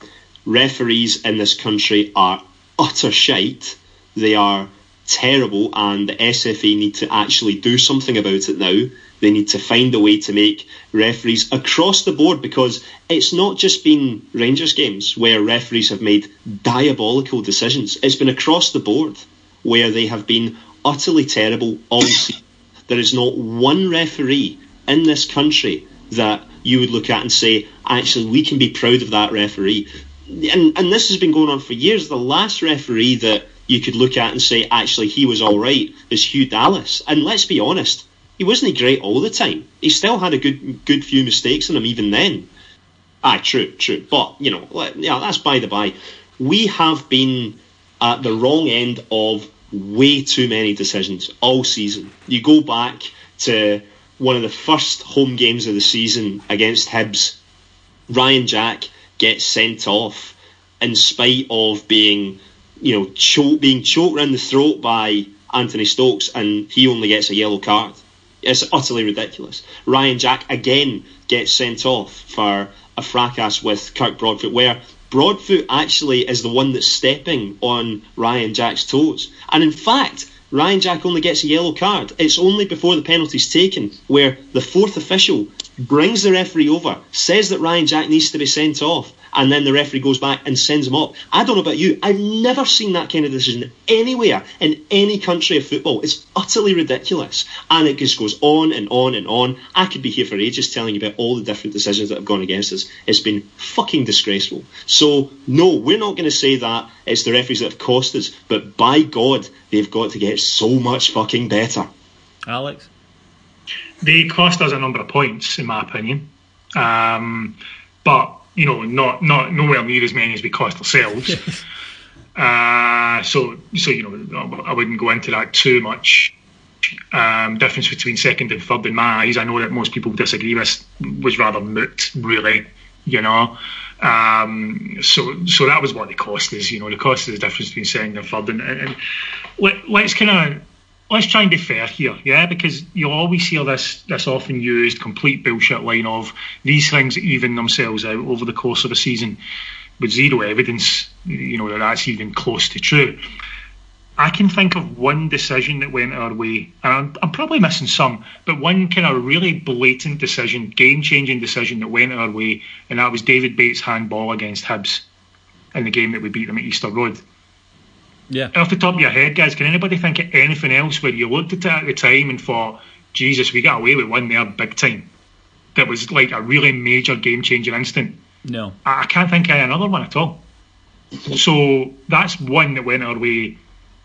referees in this country are utter shite. They are terrible, and the SFA need to actually do something about it now. They need to find a way to make referees across the board, because it's not just been Rangers games where referees have made diabolical decisions. It's been across the board where they have been utterly terrible all season. There is not one referee in this country that you would look at and say, actually, we can be proud of that referee. And this has been going on for years. The last referee that you could look at and say, actually, he was all right, is Hugh Dallas. And let's be honest, he wasn't great all the time. He still had a good few mistakes in him even then. True. But, that's by the by. We have been at the wrong end of way too many decisions all season. You go back to one of the first home games of the season against Hibs. Ryan Jack gets sent off in spite of being choked around the throat by Anthony Stokes, and he only gets a yellow card. It's utterly ridiculous. Ryan Jack again gets sent off for a fracas with Kirk Broadfoot, where Broadfoot actually is the one that's stepping on Ryan Jack's toes. And in fact, Ryan Jack only gets a yellow card. It's only before the penalty's taken where the fourth official brings the referee over, says that Ryan Jack needs to be sent off, and then the referee goes back and sends him up. I don't know about you, I've never seen that kind of decision anywhere in any country of football. It's utterly ridiculous, and it just goes on and on and on. I could be here for ages telling you about all the different decisions that have gone against us. It's been fucking disgraceful. So no, we're not going to say that it's the referees that have cost us, but by God, they've got to get so much fucking better. Alex? They cost us a number of points, in my opinion, but not nowhere near as many as we cost ourselves. So I wouldn't go into that too much. Difference between second and third in my eyes, I know that most people disagree with, was rather moot, really. So that was what the cost is. The cost is the difference between second and third, and let's try and be fair here, yeah, because you'll always hear this often used complete bullshit line of these things even themselves out over the course of a season with zero evidence, that that's even close to true. I can think of one decision that went our way, and I'm probably missing some, but one kind of really blatant decision, game-changing decision that went our way, and that was David Bates' handball against Hibs in the game that we beat them at Easter Road. Yeah. Off the top of your head, guys, can anybody think of anything else where you looked at it at the time and thought, Jesus, we got away with one there big time? That was like a really major game-changing instant. No. I can't think of another one at all. So that's one that went our way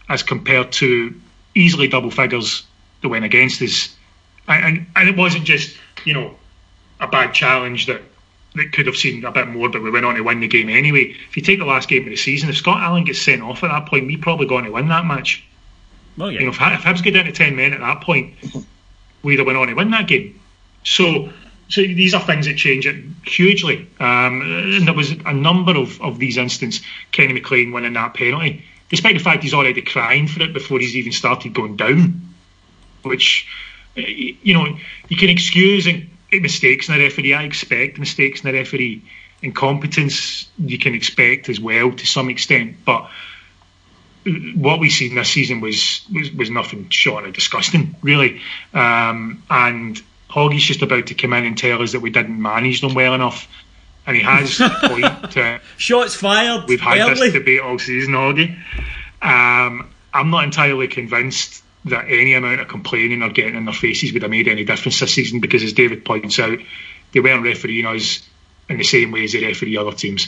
as compared to easily double figures that went against us. And it wasn't just, a bad challenge that could have seen a bit more, but we went on to win the game anyway. If you take the last game of the season, if Scott Allen gets sent off at that point, we probably going to win that match. Well, yeah. If Hibs get down to 10 men at that point, we'd have went on to win that game. So these are things that change it hugely. And there was a number of these instances, Kenny McLean winning that penalty, despite the fact he's already crying for it before he's even started going down, which, you can excuse mistakes in the referee. I expect mistakes in the referee. Incompetence you can expect as well to some extent, but what we've seen this season was nothing short of disgusting, really. And Hoggy's just about to come in and tell us that we didn't manage them well enough, and he has a point. Shots fired. We've had this debate all season, Hoggy. I'm not entirely convinced that any amount of complaining or getting in their faces would have made any difference this season, because, as David points out, they weren't refereeing us in the same way as they referee other teams.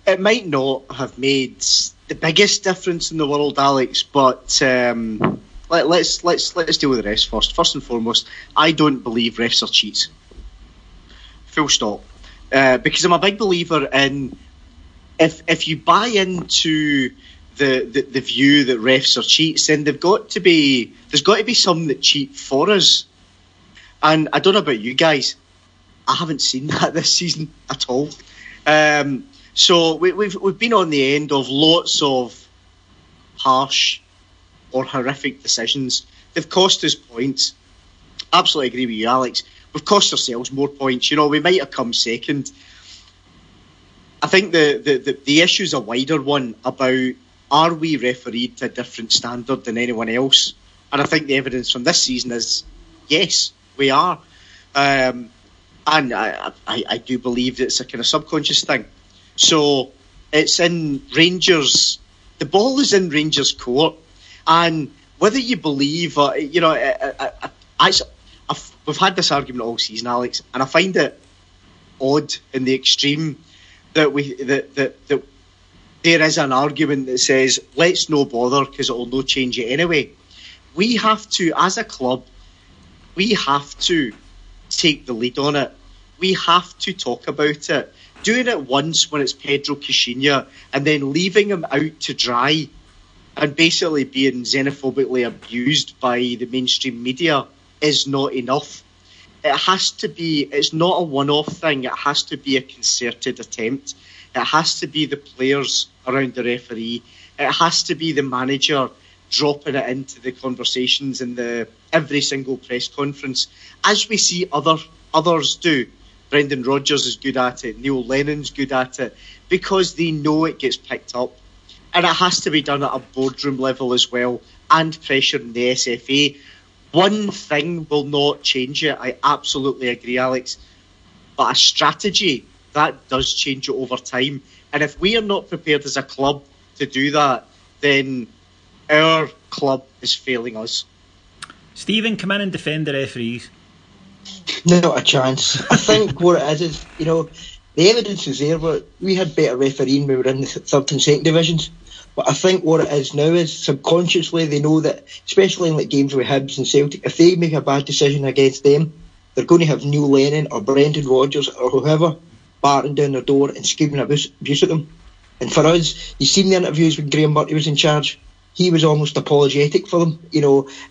It might not have made the biggest difference in the world, Alex, but let's deal with the refs first. First and foremost, I don't believe refs are cheats. Full stop. Because I'm a big believer in if you buy into the view that refs are cheats, then there's got to be some that cheat for us. And I don't know about you guys, I haven't seen that this season at all. So we've been on the end of lots of harsh or horrific decisions. They've cost us points. Absolutely agree with you, Alex. We've cost ourselves more points. We might have come second. I think the issue's a wider one about, are we refereed to a different standard than anyone else? And I think the evidence from this season is, yes, we are. And I do believe that it's a kind of subconscious thing. So it's in Rangers, the ball is in Rangers' court. And whether you believe, we've had this argument all season, Alex, and I find it odd in the extreme that that there is an argument that says, let's no bother because it'll no change it anyway. We have to, as a club, we have to take the lead on it. We have to talk about it. Doing it once when it's Pedro Caixinha and then leaving him out to dry and basically being xenophobically abused by the mainstream media is not enough. It has to be, it's not a one-off thing, it has to be a concerted attempt. It has to be the players around the referee. It has to be the manager dropping it into the conversations in every single press conference, as we see others do. Brendan Rodgers is good at it, Neil Lennon's good at it, because they know it gets picked up. And it has to be done at a boardroom level as well, and pressure in the SFA. One thing will not change it, I absolutely agree, Alex. But a strategy, that does change it over time. And if we are not prepared as a club to do that, then our club is failing us. Stephen, come in and defend the referees. Not a chance. I think what it is, the evidence is there, but we had better refereeing when we were in the third and second divisions. But I think what it is now is subconsciously they know that, especially in like games with Hibs and Celtic, if they make a bad decision against them, they're going to have Neil Lennon or Brendan Rodgers or whoever barring down their door and screaming abuse at them. And for us, you've seen the interviews when Graham Murty was in charge. He was almost apologetic for them,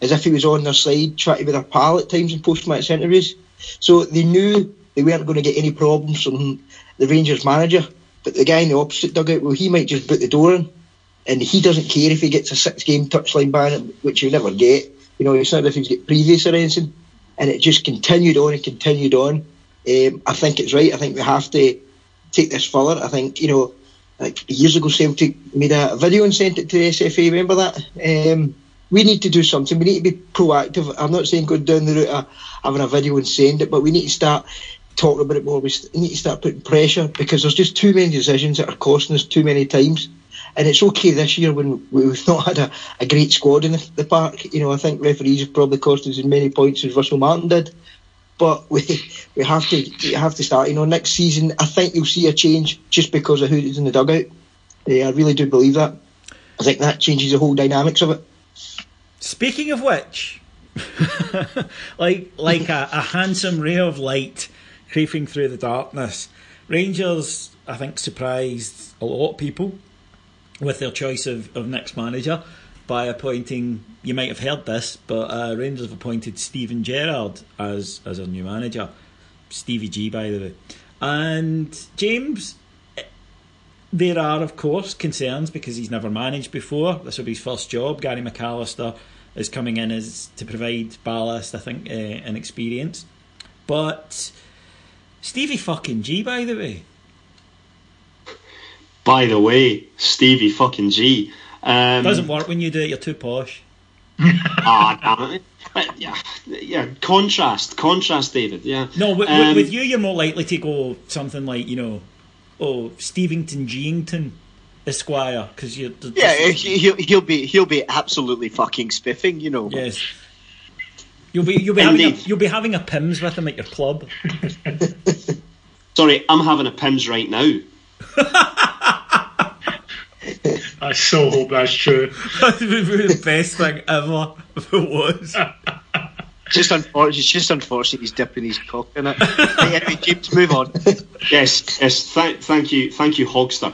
as if he was on their side, trying to be their pal at times in post-match interviews. So they knew they weren't going to get any problems from the Rangers manager. But the guy in the opposite dugout, well, he might just boot the door in. And he doesn't care if he gets a 6-game touchline ban, which you never get. It's not if he's got previous or anything. And it just continued on and continued on. I think it's right. I think we have to take this further. I think, like years ago, Celtic made a video and sent it to the SFA. Remember that? We need to do something. We need to be proactive. I'm not saying go down the route of having a video and send it, but we need to start talking about it more. We need to start putting pressure, because there's just too many decisions that are costing us too many times. And it's okay this year when we've not had a great squad in the park. I think referees have probably cost us as many points as Russell Martin did. But we have to start. Next season, I think you'll see a change just because of who is in the dugout. I really do believe that. I think that changes the whole dynamics of it. Speaking of which, like a handsome ray of light creeping through the darkness, Rangers, I think, surprised a lot of people with their choice of next manager by appointing, you might have heard this, but Rangers have appointed Steven Gerrard as a new manager. Stevie G, by the way. And James, there are, of course, concerns because he's never managed before. This will be his first job. Gary McAllister is coming in as to provide ballast, I think, and experience. But Stevie fucking G, by the way. By the way, Stevie fucking G. Doesn't work when you do it, you're too posh. Damn it. But yeah, contrast, David, yeah. No, with you, you're more likely to go something like, Stevington Geington Esquire, because you're... Yeah, he'll be absolutely fucking spiffing, Yes. You'll be having a Pims with him at your club. Sorry, I'm having a Pims right now. I so hope that's true. That would be the best thing ever if it was. It's just unfortunate he's dipping his cock in it. Anyway, James, move on. Yes. Thank you, Hogster.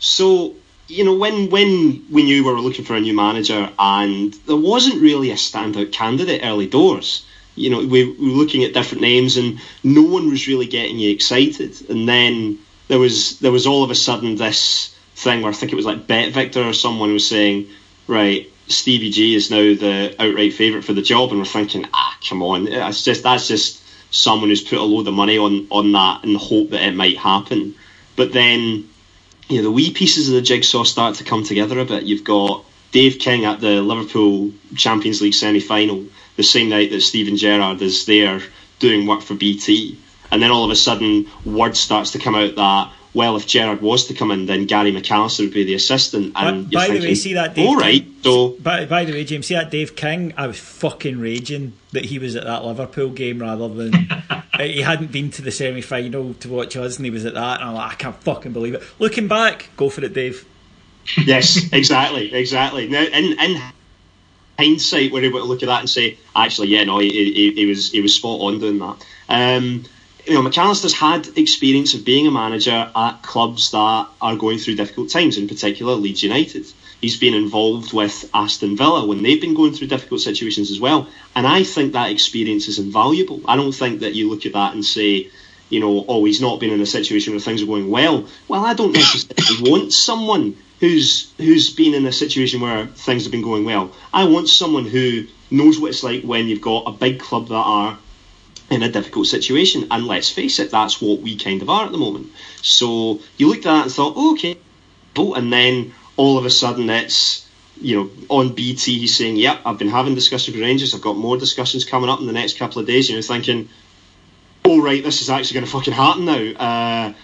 So when we knew we were looking for a new manager, and there wasn't really a standout candidate early doors. We were looking at different names, and no one was really getting you excited. And then there was all of a sudden this thing where I think it was like Bet Victor or someone was saying, right, Stevie G is now the outright favourite for the job, and we're thinking, come on, that's just someone who's put a load of money on that in the hope that it might happen. But then, the wee pieces of the jigsaw start to come together a bit. You've got Dave King at the Liverpool Champions League semi-final, the same night that Steven Gerrard is there doing work for BT. And then all of a sudden, word starts to come out that, well, if Gerrard was to come in, then Gary McAllister would be the assistant. And by the way, see that Dave all right, King, so... By the way, James, see that Dave King? I was fucking raging that he was at that Liverpool game rather than... he hadn't been to the semi-final to watch us, and he was at that, and I'm like, I can't fucking believe it. Looking back, go for it, Dave. Yes, exactly. Now, in hindsight, we're able to look at that and say, actually, yeah, no, he was spot on doing that. McAllister's had experience of being a manager at clubs that are going through difficult times, in particular Leeds United. He's been involved with Aston Villa when they've been going through difficult situations as well. And I think that experience is invaluable. I don't think that you look at that and say, he's not been in a situation where things are going well. Well, I don't necessarily want someone who's been in a situation where things have been going well. I want someone who knows what it's like when you've got a big club that are in a difficult situation, and let's face it, that's what we kind of are at the moment. So you looked at that and thought, okay, and then all of a sudden it's, on BT he's saying, yep, I've been having discussions with Rangers, I've got more discussions coming up in the next couple of days, thinking, oh right, this is actually going to fucking happen now.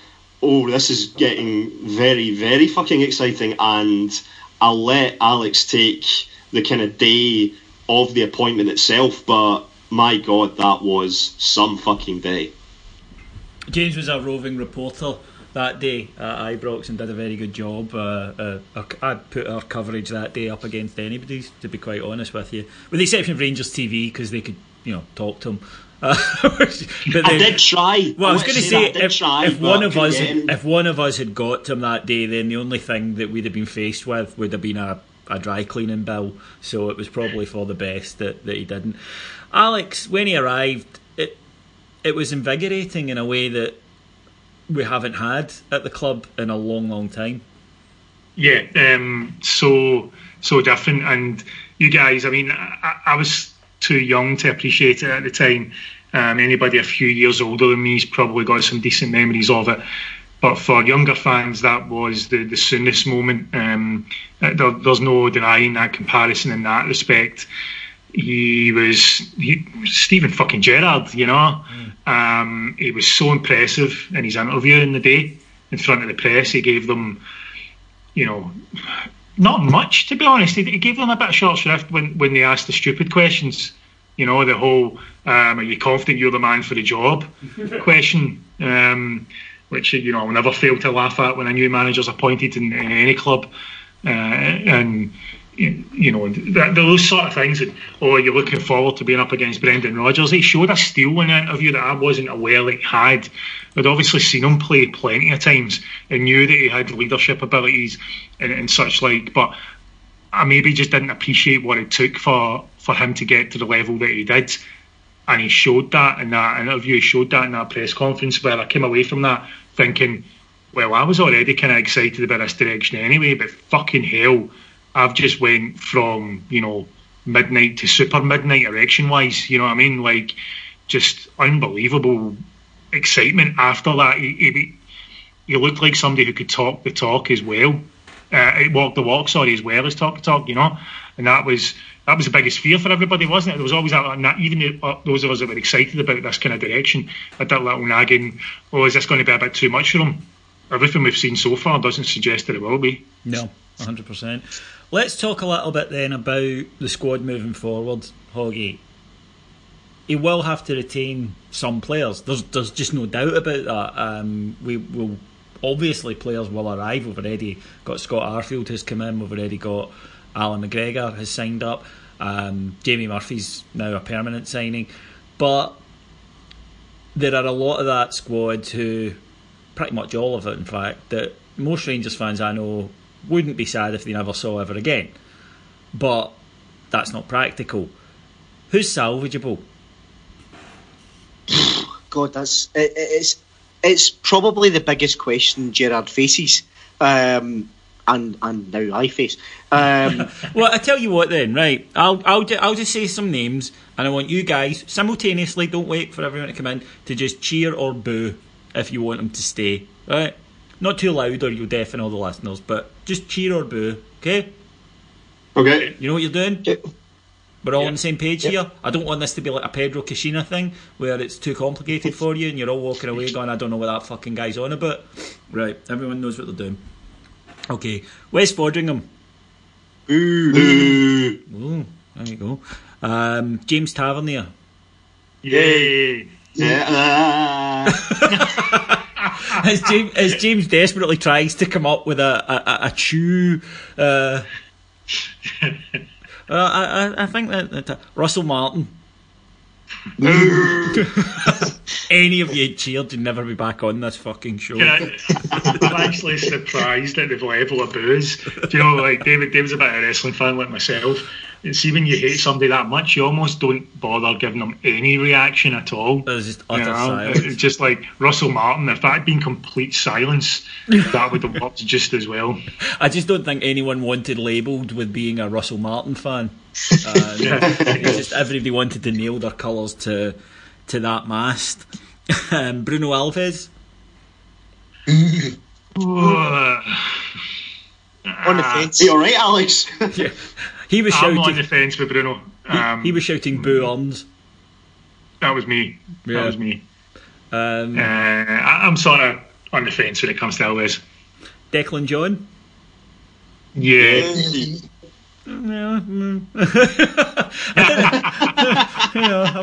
This is getting very, very fucking exciting, and I'll let Alex take the kind of day of the appointment itself, but my God, that was some fucking day. James was a roving reporter that day at Ibrox and did a very good job. I put our coverage that day up against anybody's, to be quite honest with you, with the exception of Rangers TV, because they could, talk to him. I did try. Well, I was going to say, if one of us had got to him that day, then the only thing that we'd have been faced with would have been a dry cleaning bill. So it was probably for the best that he didn't. Alex, when he arrived, it was invigorating in a way that we haven't had at the club in a long, long time. Yeah, so different. And you guys, I was too young to appreciate it at the time. Anybody a few years older than me's probably got some decent memories of it. But for younger fans, that was the Souness moment. There's no denying that comparison in that respect. He was Steven fucking Gerrard, He was so impressive in his interview in the day in front of the press. He gave them, not much, to be honest. He gave them a bit of short shrift when they asked the stupid questions. The whole, are you confident you're the man for the job question, which, I'll never fail to laugh at when a new manager's appointed in any club. And those sort of things. You're looking forward to being up against Brendan Rodgers. He showed a steel in the interview that I wasn't aware that he had. I'd obviously seen him play plenty of times and knew that he had leadership abilities and such like, but I maybe just didn't appreciate what it took for him to get to the level that he did. And he showed that in that interview, he showed that in that press conference, where I came away from that thinking, well, I was already kind of excited about this direction anyway, but fucking hell, I've just went from, midnight to super midnight erection-wise, you know what I mean? Like, just unbelievable excitement after that. He looked like somebody who could talk the talk as well. Walk the walk, as well as talk the talk, And that was the biggest fear for everybody, wasn't it? There was always that, even those of us that were excited about this kind of direction, had that little nagging, is this going to be a bit too much for him? Everything we've seen so far doesn't suggest that it will be. No, 100%. Let's talk a little bit then about the squad moving forward, Hoggy. He will have to retain some players. There's just no doubt about that. We will obviously, players will arrive. We've already got Scott Arfield has come in. We've already got Alan McGregor has signed up. Jamie Murphy's now a permanent signing. But there are a lot of that squad who, pretty much all of it in fact, that most Rangers fans I know wouldn't be sad if they never saw ever again. But that's not practical. Who's salvageable? God, it's probably the biggest question Gerrard faces. and now iFace. Well, I tell you what then, right? I'll just say some names, and I want you guys simultaneously, don't wait for everyone to come in, to just cheer or boo if you want them to stay, right? Not too loud or you'll deafen all the listeners, but just cheer or boo, okay? Okay. You know what you're doing? Yep. We're all on the same page here. I don't want this to be like a Pedro Cachina thing where it's too complicated for you and you're all walking away going, I don't know what that fucking guy's on about. Right, everyone knows what they're doing. Okay, West Fodringham. Boo. Ooh, there you go. James Tavernier. Yay! Yeah. As James desperately tries to come up with a chew. I think that Russell Martin. Any of you cheered, you'd never be back on this fucking show. I'm actually surprised at the level of boos. Do you know, like David's a bit of a wrestling fan like myself. And see, when you hate somebody that much, you almost don't bother giving them any reaction at all. There's just utter silence. It's just like Russell Martin. If that had been complete silence, that would have worked just as well. I just don't think anyone wanted labelled with being a Russell Martin fan. It's just everybody wanted to nail their colours to that mast. Bruno Alves. On the fence. You alright, Alex? Yeah. He was I'm shouting. on the fence with Bruno. He was shouting "Boo Earns." That was me. Yeah. That was me. I'm sort of on the fence when it comes to Alves. Declan John. Yeah.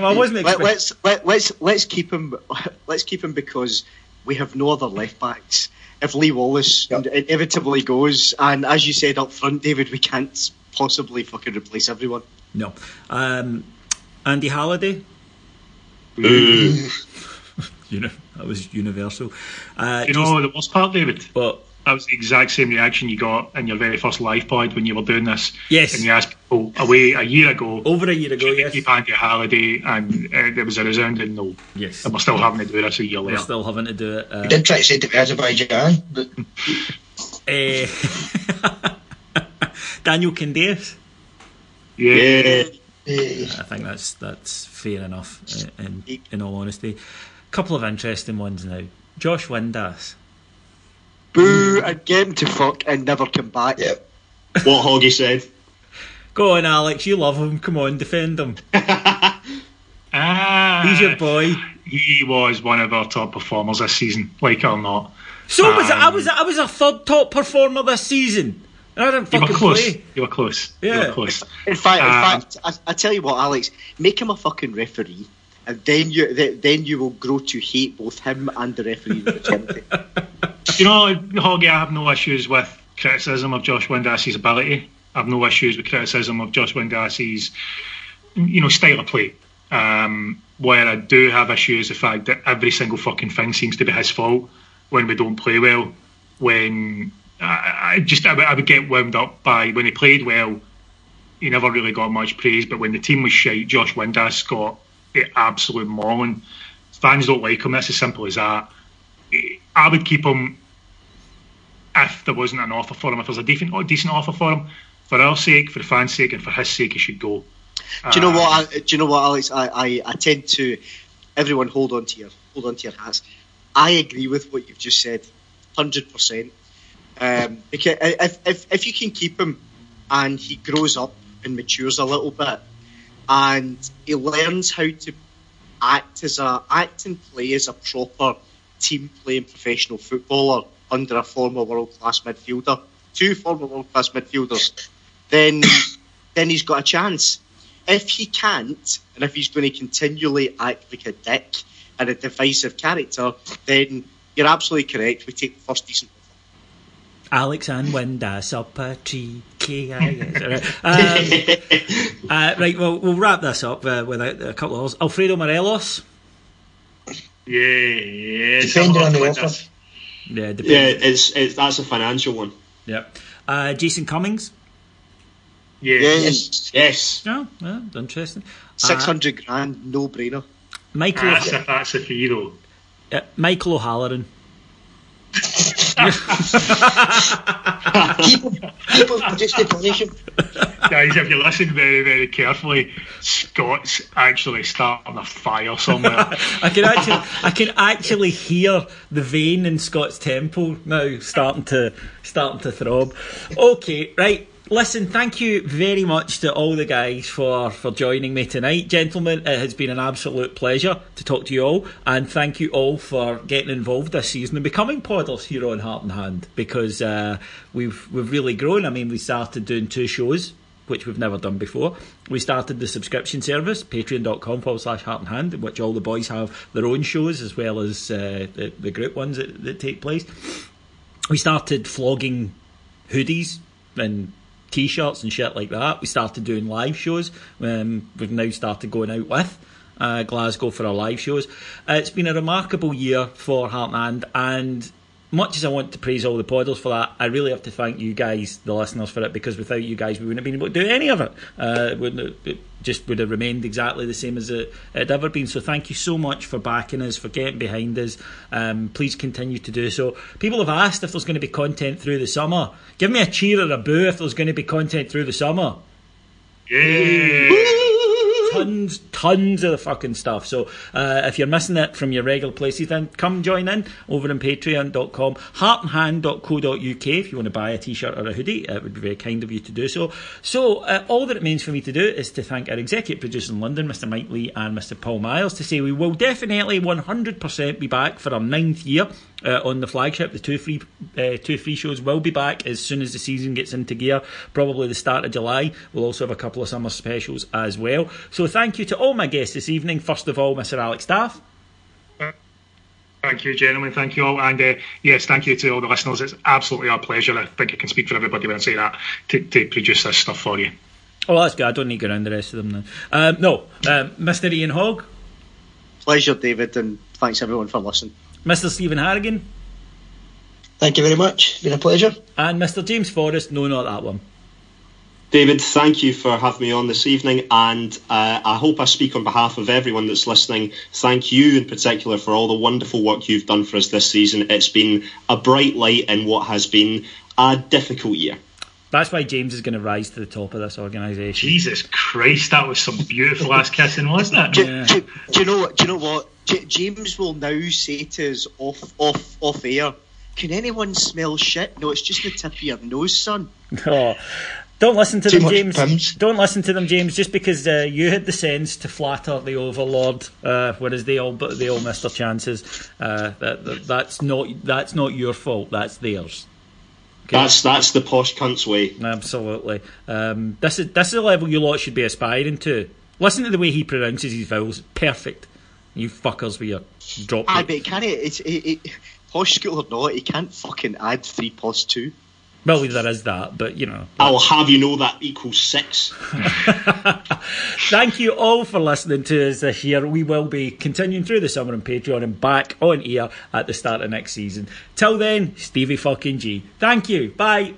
I wasn't expecting. Let's keep him. Let's keep him because we have no other left backs. If Lee Wallace inevitably goes, and as you said up front, David, we can't possibly fucking replace everyone. No. Andy Halliday. That was universal. The worst part, David? But that was the exact same reaction you got in your very first live pod when you were doing this. Yes. And you asked people away over a year ago, yes. keep Andy Halliday, and there was a resounding no. Yes. And we're still having to do this a year We're later. still having to do it. We did try to say to Azerbaijan, but Daniel Candeas. Yeah. I think that's fair enough. In all honesty, couple of interesting ones now. Josh Windass. Boo and get him to fuck and never come back. Yep. What Hoggy said. Go on, Alex. You love him. Come on, defend him. He's your boy. He was one of our top performers this season, like it or not. So I was a third top performer this season. And I didn't fucking play. You were close. Yeah. You were close. In fact, I tell you what, Alex, make him a fucking referee, and then you will grow to hate both him and the referee. You know, Hoggy, I have no issues with criticism of Josh Windass's ability. I have no issues with criticism of Josh Windass's, style of play. Where I do have issues the fact that every single fucking thing seems to be his fault when we don't play well. When I would get wound up by when he played well, he never really got much praise. But when the team was shite, Josh Windass got the absolute mauling. Fans don't like him. That's as simple as that. I would keep him if there wasn't an offer for him. If there's a decent offer for him, for our sake, for the fans' sake, and for his sake, he should go. Do you know what, Alex? I tend to. Everyone, hold on to your hats. I agree with what you've just said, 100%. Because if you can keep him and he grows up and matures a little bit, and he learns how to act and play as a proper team playing professional footballer under a former world class midfielder, two former world class midfielders, then he's got a chance. If he can't, and if he's going to continually act like a dick and a divisive character, then you're absolutely correct. We take the first decent offer. Alex and Windass up a tree. Right, well, we'll wrap this up with a couple of others. Alfredo Morelos. Yeah. Depending on the offer. Yeah, that's a financial one. Yep. Jason Cummings. Yes. Oh, well, interesting. 600 grand, no brainer. Michael. That's a fee though. Michael O'Halloran. keep him just to punish him. Guys, if you listen very, very carefully, Scott's actually starting a fire somewhere. I can actually hear the vein in Scott's temple now starting to throb. Okay, right. Listen, thank you very much to all the guys for joining me tonight. Gentlemen, it has been an absolute pleasure to talk to you all, and thank you all for getting involved this season and becoming podders here on Heart and Hand, because we've really grown. I mean, we started doing 2 shows, which we've never done before. We started the subscription service, patreon.com/Heart and Hand, in which all the boys have their own shows as well as the group ones that take place. We started flogging hoodies and T-shirts and shit like that. We started doing live shows. We've now started going out with Glasgow for our live shows. It's been a remarkable year for Heart and Hand, and much as I want to praise all the podders for that, I really have to thank you guys, the listeners, for it, because without you guys we wouldn't have been able to do any of it. It just would have remained exactly the same as it had ever been. So thank you so much for backing us, for getting behind us. Please continue to do so. People have asked if there's going to be content through the summer. Give me a cheer or a boo if there's going to be content through the summer. Yeah. Tons of the fucking stuff. So if you're missing it from your regular places, then come join in over on patreon.com, heartandhand.co.uk if you want to buy a t-shirt or a hoodie. It would be very kind of you to do so. So all that it means for me to do is to thank our executive producer in London, Mr. Mike Lee and Mr. Paul Miles, to say we will definitely 100% be back for our 9th year on the flagship. The two free shows will be back as soon as the season gets into gear, probably the start of July. We'll also have a couple of summer specials as well. So thank you to all my guests this evening. First of all, Mr. Alex Staff. Thank you, gentlemen. Thank you all. And yes, thank you to all the listeners. It's absolutely our pleasure. I think I can speak for everybody when I say that, to produce this stuff for you. Oh, that's good. I don't need to go around the rest of them now. Mr. Ian Hogg. Pleasure, David, and thanks everyone for listening. Mr. Stephen Harrigan. Thank you very much. It's been a pleasure. And Mr. James Forrest. No, not that one. David, thank you for having me on this evening, and I hope I speak on behalf of everyone that's listening. Thank you in particular for all the wonderful work you've done for us this season. It's been a bright light in what has been a difficult year. That's why James is going to rise to the top of this organisation. Jesus Christ, that was some beautiful ass kissing, wasn't it? Do you know what? James will now say to us off air, can anyone smell shit? No, it's just the tip of your nose, son. Oh, don't listen to them, James. Don't listen to them, James, just because you had the sense to flatter the Overlord, whereas they all missed their chances. That's not your fault. That's theirs. Okay. That's the posh cunt's way. Absolutely. This is the level you lot should be aspiring to. Listen to the way he pronounces his vowels. Perfect. You fuckers with your drop. I bet can it? Posh school or not, he can't fucking add 3 plus 2. Well, there is that, but you know. I'll have you know that equals 6. Thank you all for listening to us this year. We will be continuing through the summer on Patreon and back on air at the start of next season. Till then, Stevie F'N G. Thank you. Bye.